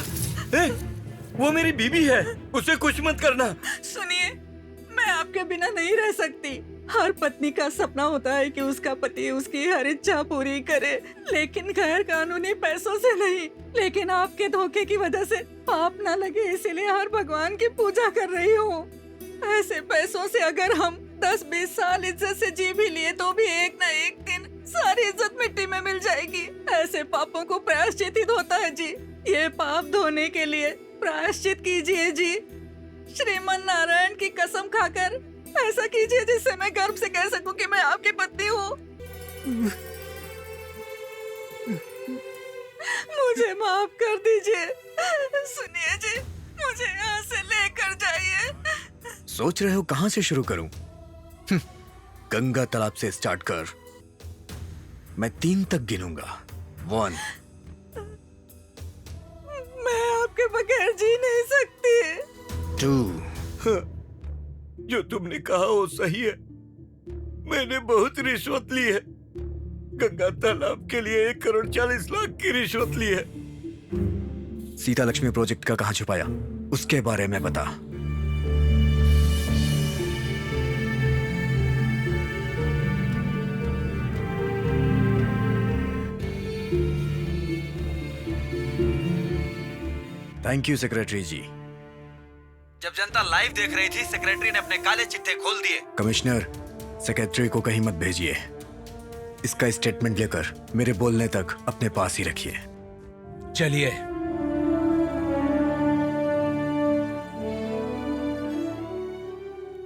वो मेरी बीबी है, उसे कुछ मत करना। सुनिए, मैं आपके बिना नहीं रह सकती। हर पत्नी का सपना होता है कि उसका पति उसकी हर इच्छा पूरी करे, लेकिन गैर कानूनी पैसों से नहीं। लेकिन आपके धोखे की वजह से पाप न लगे, इसीलिए हर भगवान की पूजा कर रही हूँ। ऐसे पैसों से अगर हम 10-20 साल इज्जत से जी भी लिए तो भी एक न एक दिन सारी इज्जत मिट्टी में मिल जाएगी। ऐसे पापों को प्रायश्चित ही होता है जी। ये पाप धोने के लिए प्रायश्चित कीजिए जी। श्रीमन नारायण की कसम खाकर ऐसा कीजिए जिससे मैं गर्व से कह सकूं कि मैं आपकी पत्नी हूँ। मुझे माफ कर दीजिए। सुनिए जी, मुझे यहाँ से लेकर जाइए। सोच रहे हो कहाँ से शुरू करूं? गंगा तालाब से स्टार्ट कर। मैं 3 तक गिनूंगा। 1। मैं आपके बगैर जी नहीं सकती। 2। जो तुमने कहा वो सही है। मैंने बहुत रिश्वत ली है। गंगा तालाब के लिए 1,40,00,000 की रिश्वत ली है। सीता लक्ष्मी प्रोजेक्ट का कहाँ छुपाया, उसके बारे में बता। थैंक यू सेक्रेटरी जी। जब जनता लाइव देख रही थी, सेक्रेटरी ने अपने काले चिट्ठे खोल दिए। कमिश्नर, सेक्रेटरी को कहीं मत भेजिए। इसका स्टेटमेंट लेकर मेरे बोलने तक अपने पास ही रखिए। चलिए।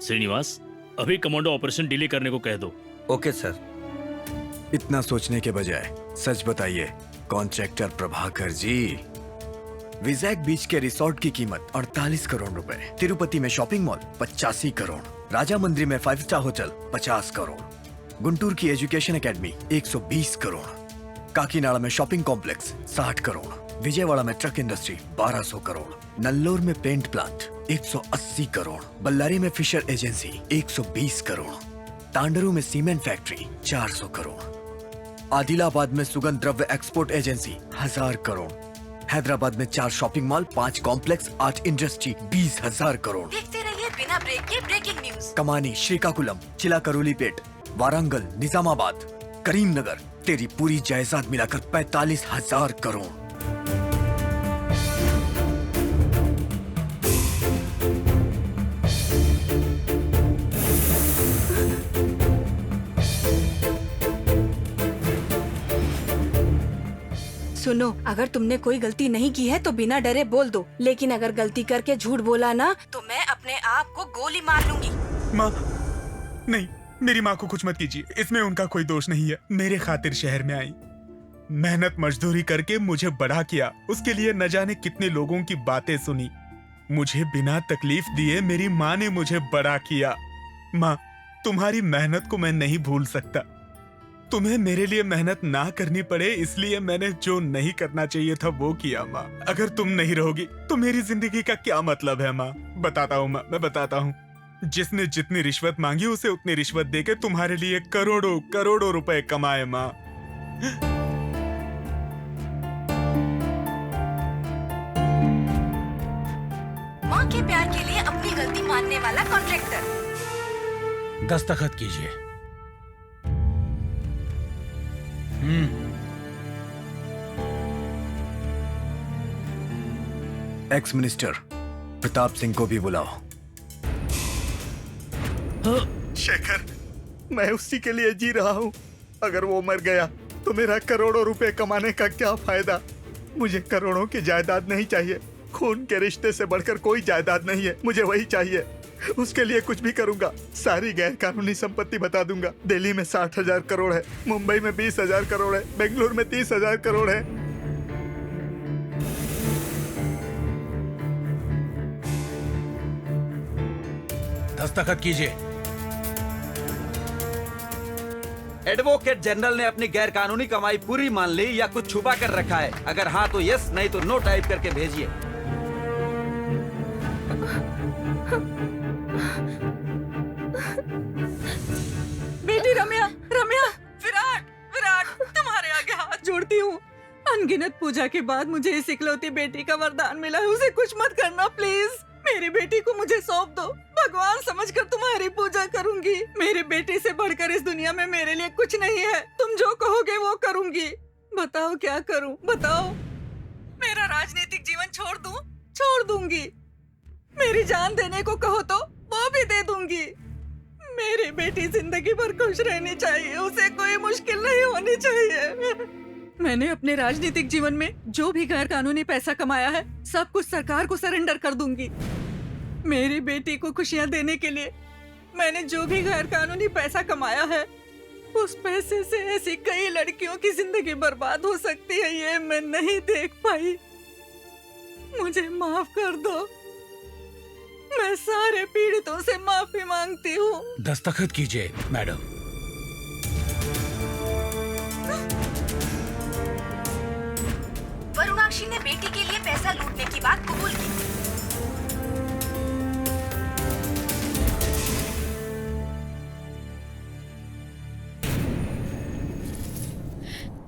श्रीनिवास, अभी कमांडो ऑपरेशन डिले करने को कह दो। Okay sir. इतना सोचने के बजाय सच बताइए कॉन्ट्रैक्टर प्रभाकर जी। विजैक बीच के रिसोर्ट की कीमत 48 करोड़ रुपए, तिरुपति में शॉपिंग मॉल 85 करोड़, राजा मंदिर में 5 स्टार होटल 50 करोड़, गुंटूर की एजुकेशन एकेडमी 120 करोड़, काकीनाडा में शॉपिंग कॉम्प्लेक्स 60 करोड़, विजयवाड़ा में ट्रक इंडस्ट्री 1200 करोड़, नल्लोर में पेंट प्लांट 180 करोड़, बल्लारी में फिशर एजेंसी 120 करोड़, तांडरू में सीमेंट फैक्ट्री 400 करोड़, आदिलाबाद में सुगंध द्रव्य एक्सपोर्ट एजेंसी 1000 करोड़, हैदराबाद में 4 shopping mall, 5 complex, 8 industry 20,000 crore. देखते रहिए बिना ब्रेक के ब्रेकिंग न्यूज। कमानी, श्रीकाकुलम, चिलाकरोलीपेट, वारंगल, निजामाबाद, करीमनगर, तेरी पूरी जायदाद मिलाकर 45,000 करोड़। सुनो, अगर तुमने कोई गलती नहीं की है तो बिना डरे बोल दो, लेकिन अगर गलती करके झूठ बोला ना तो मैं अपने आप को गोली मार लूंगी। माँ, नहीं, मेरी माँ को कुछ मत कीजिए। इसमें उनका कोई दोष नहीं है। मेरे खातिर शहर में आई, मेहनत मजदूरी करके मुझे बड़ा किया। उसके लिए न जाने कितने लोगों की बातें सुनी। मुझे बिना तकलीफ दिए मेरी माँ ने मुझे बड़ा किया। माँ, तुम्हारी मेहनत को मैं नहीं भूल सकता। तुम्हें मेरे लिए मेहनत ना करनी पड़े, इसलिए मैंने जो नहीं करना चाहिए था वो किया। माँ, अगर तुम नहीं रहोगी तो मेरी जिंदगी का क्या मतलब है? माँ, बताता हूँ माँ, मैं बताता हूँ। जिसने जितनी रिश्वत मांगी उसे उतनी रिश्वत देके तुम्हारे लिए करोड़ों करोड़ों रुपए कमाए। माँ, सबके प्यार के लिए अपनी गलती मानने वाला कॉन्ट्रैक्टर। दस्तखत कीजिए। एक्स मिनिस्टर प्रताप सिंह को भी बुलाओ। शेखर, मैं उसी के लिए जी रहा हूँ। अगर वो मर गया तो मेरा करोड़ों रुपए कमाने का क्या फायदा। मुझे करोड़ों की जायदाद नहीं चाहिए। खून के रिश्ते से बढ़कर कोई जायदाद नहीं है। मुझे वही चाहिए। उसके लिए कुछ भी करूंगा। सारी गैर कानूनी संपत्ति बता दूंगा। दिल्ली में 60,000 करोड़ है, मुंबई में 20,000 करोड़ है, बेंगलुरु में 30,000 करोड़ है। दस्तखत कीजिए। एडवोकेट जनरल ने अपनी गैर कानूनी कमाई पूरी मान ली या कुछ छुपा कर रखा है? अगर हाँ तो यस, नहीं तो नो टाइप करके भेजिए। बेटी रम्या, रम्या, विराट, विराट, तुम्हारे आगे हाथ जोड़ती हूँ। अनगिनत पूजा के बाद मुझे इस इकलौती बेटी का वरदान मिला है। उसे कुछ मत करना प्लीज। मेरी बेटी को मुझे सौंप दो। भगवान समझकर तुम्हारी पूजा करूंगी। मेरी बेटी से बढ़कर इस दुनिया में मेरे लिए कुछ नहीं है। तुम जो कहोगे वो करूंगी। बताओ क्या करूं, बताओ। मेरा राजनीतिक जीवन छोड़ दूं? छोड़ दूंगी। मेरी जान देने को कहो तो वो भी दे दूंगी। मेरी बेटी जिंदगी भर खुश रहनी चाहिए। उसे कोई मुश्किल नहीं होनी चाहिए। मैंने अपने राजनीतिक जीवन में जो भी गैर कानूनी पैसा कमाया है सब कुछ सरकार को सरेंडर कर दूंगी। मेरी बेटी को खुशियां देने के लिए मैंने जो भी गैर कानूनी पैसा कमाया है उस पैसे से ऐसी कई लड़कियों की जिंदगी बर्बाद हो सकती है, ये मैं नहीं देख पाई। मुझे माफ कर दो। मैं सारे पीड़ितों से माफी मांगती हूँ। दस्तखत कीजिए मैडम। वरुणाक्षी ने बेटी के लिए पैसा लूटने की बात कबूल की।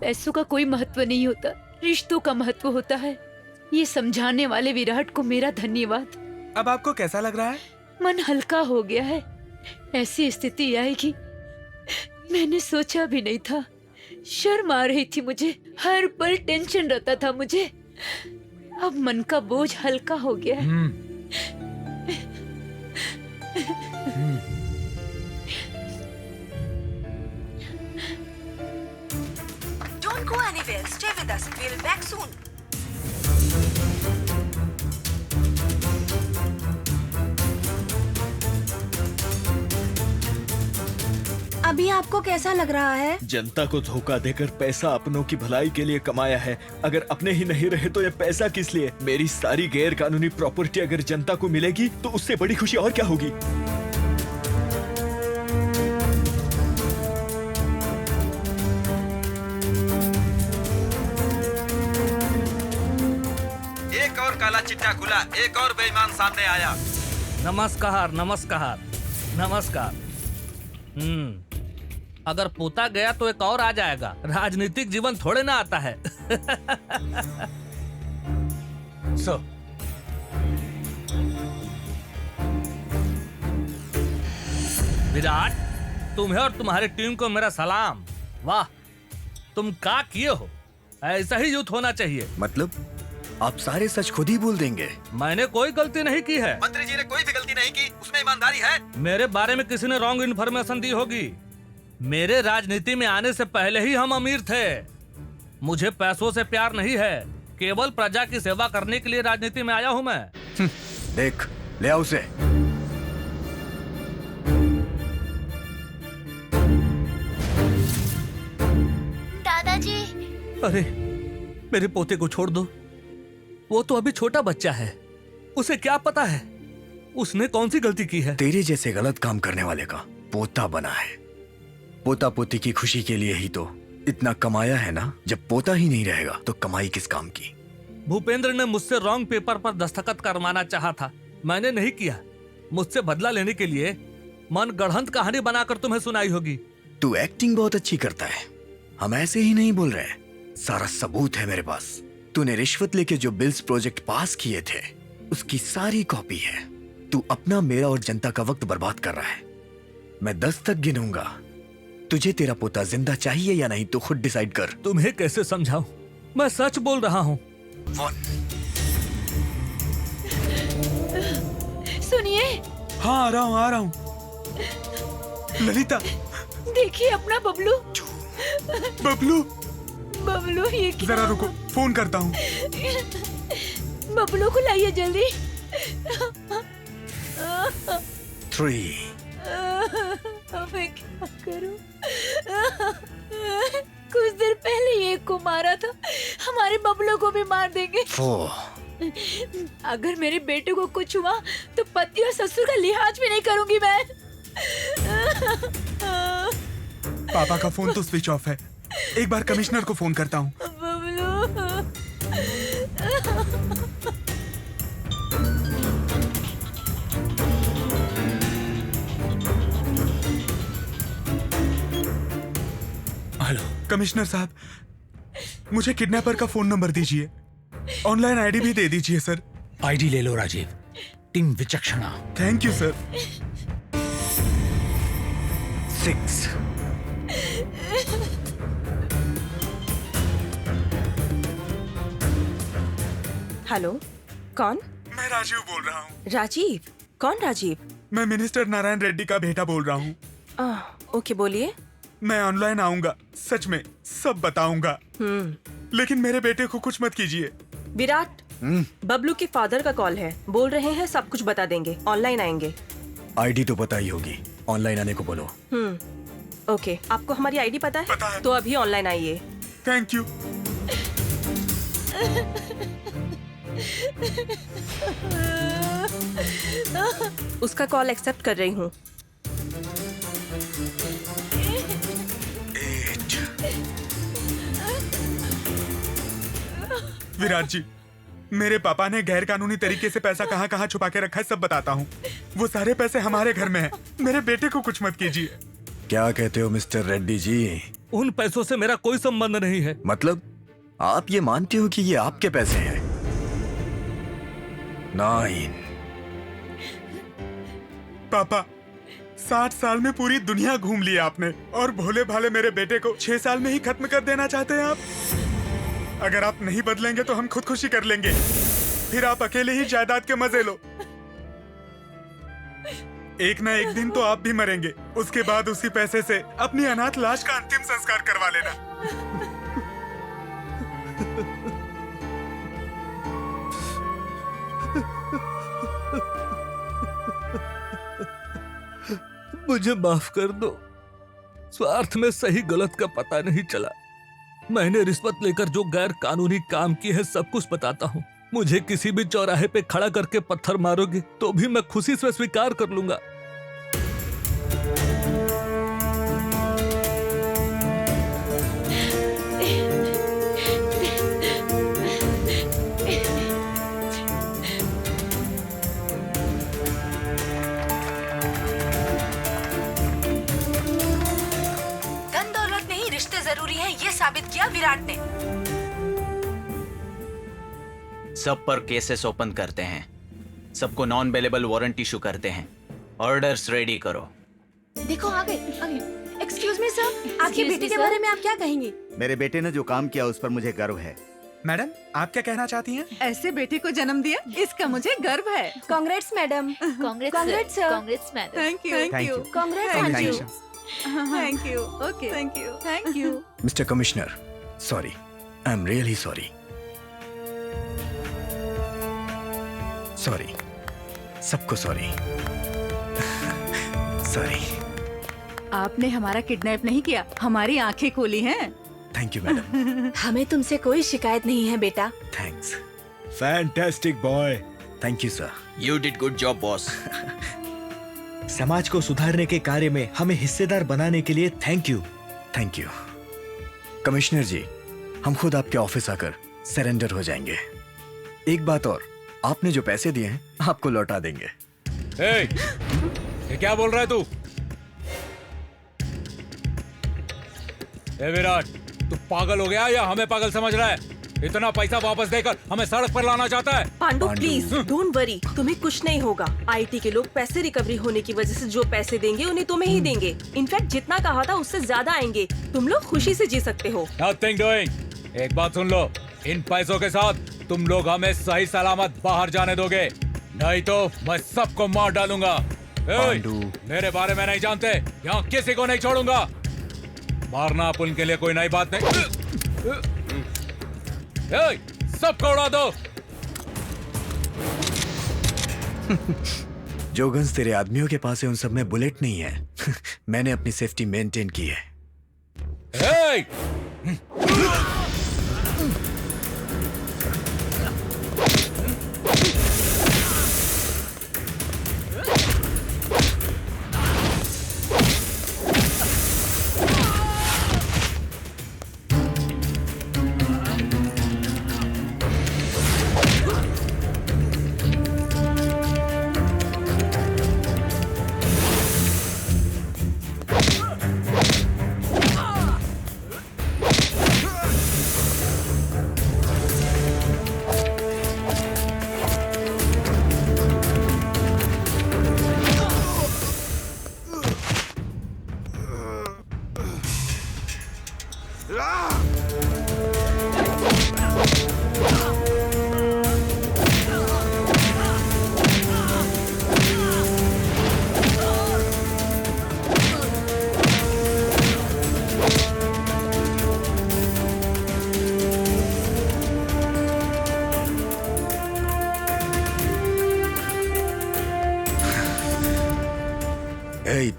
पैसों का कोई महत्व नहीं होता, रिश्तों का महत्व होता है। ये समझाने वाले विराट को मेरा धन्यवाद। अब आपको कैसा लग रहा है? मन हल्का हो गया है। ऐसी स्थिति आएगी मैंने सोचा भी नहीं था। शर्म आ रही थी मुझे, हर पल टेंशन रहता था मुझे। अब मन का बोझ हल्का हो गया है। Don't go anywhere. Stay with us. We'll be back soon. अभी आपको कैसा लग रहा है? जनता को धोखा देकर पैसा अपनों की भलाई के लिए कमाया है। अगर अपने ही नहीं रहे तो ये पैसा किस लिए? मेरी सारी गैर कानूनी प्रॉपर्टी अगर जनता को मिलेगी तो उससे बड़ी खुशी और क्या होगी? एक और काला चिट्टा खुला, एक और बेईमान सामने आया। नमस्कार, नमस्कार, नमस्कार। अगर पोता गया तो एक और आ जाएगा। राजनीतिक जीवन थोड़े ना आता है। विराट, तुम्हें और तुम्हारी टीम को मेरा सलाम। वाह, तुम क्या किए हो? ऐसा ही यूथ होना चाहिए। मतलब आप सारे सच खुद ही बोल देंगे? मैंने कोई गलती नहीं की है। मंत्री जी ने कोई भी गलती नहीं की, उसमें ईमानदारी है। मेरे बारे में किसी ने रॉन्ग इन्फॉर्मेशन दी होगी। मेरे राजनीति में आने से पहले ही हम अमीर थे। मुझे पैसों से प्यार नहीं है, केवल प्रजा की सेवा करने के लिए राजनीति में आया हूँ मैं। देख, ले आओ उसे। दादाजी। अरे, मेरे पोते को छोड़ दो। वो तो अभी छोटा बच्चा है, उसे क्या पता है उसने कौन सी गलती की है। तेरे जैसे गलत काम करने वाले का पोता बना है। पोता पोती की खुशी के लिए ही तो इतना कमाया है ना। जब पोता ही नहीं रहेगा तो कमाई किस काम की? भूपेंद्र ने मुझसे रॉन्ग पेपर पर दस्तखत करवाना चाहा था, मैंने नहीं किया। मुझसे बदला लेने के लिए मन गढ़ंत कहानी बनाकर तुम्हें सुनाई होगी। तू एक्टिंग बहुत अच्छी करता है। हम ऐसे ही नहीं बोल रहे, सारा सबूत है मेरे पास। तूने रिश्वत लेके जो बिल्स प्रोजेक्ट पास किए थे उसकी सारी कॉपी है। तू अपना, मेरा और जनता का वक्त बर्बाद कर रहा है। मैं 10 तक गिनूंगा। तुझे तेरा पोता जिंदा चाहिए या नहीं तो खुद डिसाइड कर। तुम्हें कैसे समझाऊं? मैं सच बोल रहा हूँ। सुनिए। हाँ, आ रहा हूँ। ललिता, देखिए अपना बबलू। बबलू, बबलू ये क्या? जरा रुको, फोन करता हूँ। बबलू को लाइए जल्दी। 3 मैं क्या करूं? कुछ देर पहले ये को मारा था, हमारे बबलू को भी मार देंगे। 4 अगर मेरे बेटे को कुछ हुआ तो पति और ससुर का लिहाज भी नहीं करूंगी मैं। पापा का फोन तो स्विच ऑफ है। एक बार कमिश्नर को फोन करता हूँ। हेलो कमिश्नर साहब, मुझे किडनैपर का फोन नंबर दीजिए। ऑनलाइन आईडी भी दे दीजिए सर। आईडी ले लो Rajiv. Team Vichakshana. Thank you sir. 6 hello, कौन? मैं राजीव बोल रहा हूँ। राजीव? कौन राजीव? मैं मिनिस्टर नारायण रेड्डी का बेटा बोल रहा हूँ। ओके, बोलिए। मैं ऑनलाइन आऊंगा, सच में सब बताऊंगा। लेकिन मेरे बेटे को कुछ मत कीजिए। विराट, बबलू के फादर का कॉल है, बोल रहे हैं सब कुछ बता देंगे, ऑनलाइन आएंगे। आईडी तो पता ही होगी, ऑनलाइन आने को बोलो। ओके, आपको हमारी आईडी पता है? पता है। तो अभी ऑनलाइन आइए। Thank you. उसका कॉल एक्सेप्ट कर रही हूँ। विराट जी, मेरे पापा ने गैर कानूनी तरीके से पैसा कहाँ कहाँ छुपा के रखा है सब बताता हूँ। वो सारे पैसे हमारे घर में हैं। मेरे बेटे को कुछ मत कीजिए। क्या कहते हो मिस्टर रेड्डी जी? उन पैसों से मेरा कोई संबंध नहीं है। मतलब आप ये मानते हो कि ये आपके पैसे हैं? 9 पापा, 60 साल में पूरी दुनिया घूम ली आपने और भोले भाले मेरे बेटे को 6 साल में ही खत्म कर देना चाहते हैं आप? अगर आप नहीं बदलेंगे तो हम खुदकुशी कर लेंगे, फिर आप अकेले ही जायदाद के मजे लो। एक ना एक दिन तो आप भी मरेंगे, उसके बाद उसी पैसे से अपनी अनाथ लाश का अंतिम संस्कार करवा लेना। मुझे माफ कर दो, स्वार्थ में सही गलत का पता नहीं चला। मैंने रिश्वत लेकर जो गैर कानूनी काम किए हैं सब कुछ बताता हूँ। मुझे किसी भी चौराहे पे खड़ा करके पत्थर मारोगे तो भी मैं खुशी से स्वीकार कर लूंगा। धन दौलत नहीं, रिश्ते जरूरी हैं, ये साबित किया विराट ने। सब पर केसेस ओपन करते हैं, सबको नॉन बेलेबल वारंट इशू करते हैं। ऑर्डर्स रेडी करो। देखो आ गए। एक्सक्यूज मी सर, आपके बेटे के बारे में आप क्या कहेंगे? मेरे बेटे ने जो काम किया उस पर मुझे गर्व है। मैडम, आप क्या कहना चाहती हैं? ऐसे बेटे को जन्म दिया, इसका मुझे गर्व है। Congrats madam. Congrats sir. Congrats madam. Thank you. Thank you. Congrats. Thank you. Okay, thank you. Thank you. Mister commissioner, sorry, I am really sorry. Sorry, सबको सॉरी। सॉरी। आपने हमारा किडनैप नहीं किया, हमारी आंखें खोली हैं। Thank you madam. हमें तुमसे कोई शिकायत नहीं है बेटा। Thanks. Fantastic boy. Thank you sir. You did good job boss. समाज को सुधारने के कार्य में हमें हिस्सेदार बनाने के लिए thank you. Thank you commissioner ji, हम खुद आपके ऑफिस आकर सरेंडर हो जाएंगे। एक बात और, आपने जो पैसे दिए हैं आपको लौटा देंगे। ये क्या बोल रहा है तू? विराट, तू पागल हो गया या हमें पागल समझ रहा है? इतना पैसा वापस देकर हमें सड़क पर लाना चाहता है? पांडु प्लीज डोंट वरी, तुम्हें कुछ नहीं होगा। आईटी के लोग पैसे रिकवरी होने की वजह से जो पैसे देंगे उन्हें तुम्हें ही देंगे। इनफैक्ट जितना कहा था उससे ज्यादा आएंगे। तुम लोग खुशी से जी सकते हो। Nothing doing। एक बात सुन लो, इन पैसों के साथ तुम लोग हमें सही सलामत बाहर जाने दोगे, नहीं तो मैं सबको मार डालूंगा। मेरे बारे में नहीं जानते, यहाँ किसी को नहीं छोड़ूंगा। मारना आप उनके लिए कोई नई बात नहीं। सबको उड़ा दो। जो गन्स तेरे आदमियों के पास है उन सब में बुलेट नहीं है। मैंने अपनी सेफ्टी मेंटेन की है।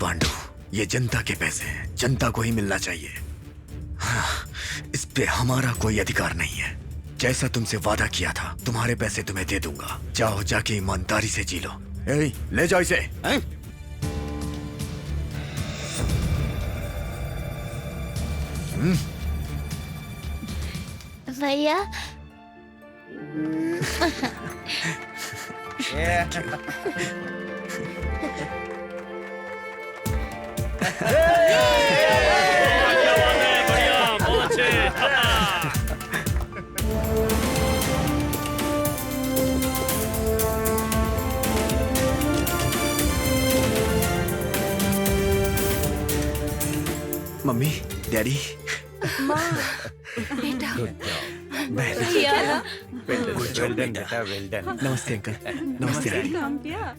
पांडु, ये जनता के पैसे हैं, जनता को ही मिलना चाहिए। हाँ, इस पे हमारा कोई अधिकार नहीं है। जैसा तुमसे वादा किया था, तुम्हारे पैसे तुम्हें दे दूंगा। जाओ, जाके ईमानदारी से जी लो। ले जाओ इसे। भैया मम्मी, डैडी, बेटा नमस्ते अंकल। नमस्ते डैडी। काम किया।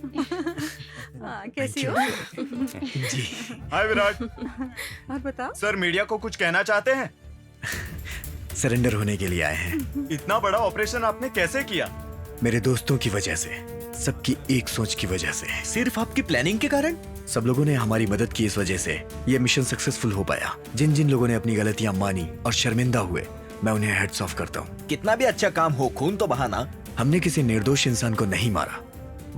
कैसी हो? जी। हाय विराट। और बताओ। सर मीडिया को कुछ कहना चाहते हैं? सरेंडर होने के लिए आए हैं। इतना बड़ा ऑपरेशन आपने कैसे किया? मेरे दोस्तों की वजह से, सबकी एक सोच की वजह से। सिर्फ आपकी प्लानिंग के कारण? सब लोगों ने हमारी मदद की, इस वजह से ये मिशन सक्सेसफुल हो पाया। जिन जिन लोगों ने अपनी गलतियां मानी और शर्मिंदा हुए, मैं उन्हें हेड्स ऑफ करता हूँ। कितना भी अच्छा काम हो, खून तो बहाना। हमने किसी निर्दोष इंसान को नहीं मारा,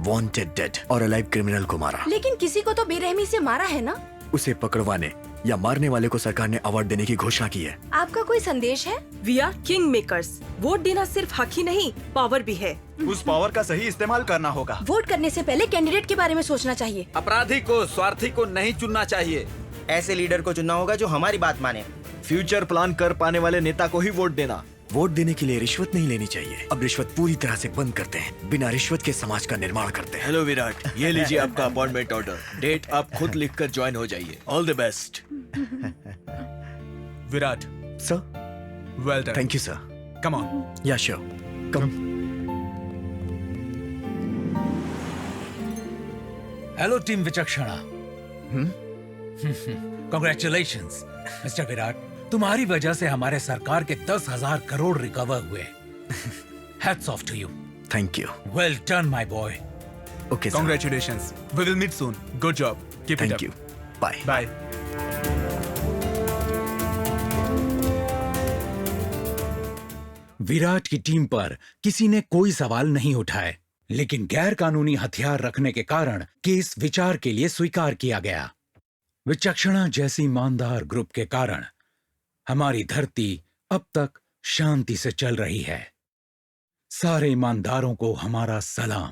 वांटेड डेड और अलाइव क्रिमिनल को मारा। लेकिन किसी को तो बेरहमी से मारा है ना? उसे पकड़वाने या मारने वाले को सरकार ने अवार्ड देने की घोषणा की है। आपका कोई संदेश है? We are king makers. Vote देना सिर्फ हक ही नहीं, पावर भी है। उस पावर का सही इस्तेमाल करना होगा। वोट करने से पहले कैंडिडेट के बारे में सोचना चाहिए। अपराधी को, स्वार्थी को नहीं चुनना चाहिए। ऐसे लीडर को चुनना होगा जो हमारी बात माने। फ्यूचर प्लान कर पाने वाले नेता को ही वोट देना। वोट देने के लिए रिश्वत नहीं लेनी चाहिए। अब रिश्वत पूरी तरह से बंद करते हैं। बिना रिश्वत के समाज का निर्माण करते हैं। हेलो विराट, ये लीजिए आपका अपॉइंटमेंट ऑर्डर। डेट आप खुद लिखकर ज्वाइन हो जाइए। All the best. Virat sir, well done. Thank you sir. Come on. Yeah sure, come. Hello team Vichakshana. Congratulations mister Virat, तुम्हारी वजह से हमारे सरकार के 10,000 करोड़ रिकवर हुए। Hats off to you. Thank you. Well done my boy. Okay, congratulations. We will meet soon. Good job. Keep it up. Thank you. Bye bye. Virat की टीम पर किसी ने कोई सवाल नहीं उठाए, लेकिन गैर कानूनी हथियार रखने के कारण केस विचार के लिए स्वीकार किया गया। विचक्षणा जैसी ईमानदार ग्रुप के कारण हमारी धरती अब तक शांति से चल रही है। सारे ईमानदारों को हमारा सलाम।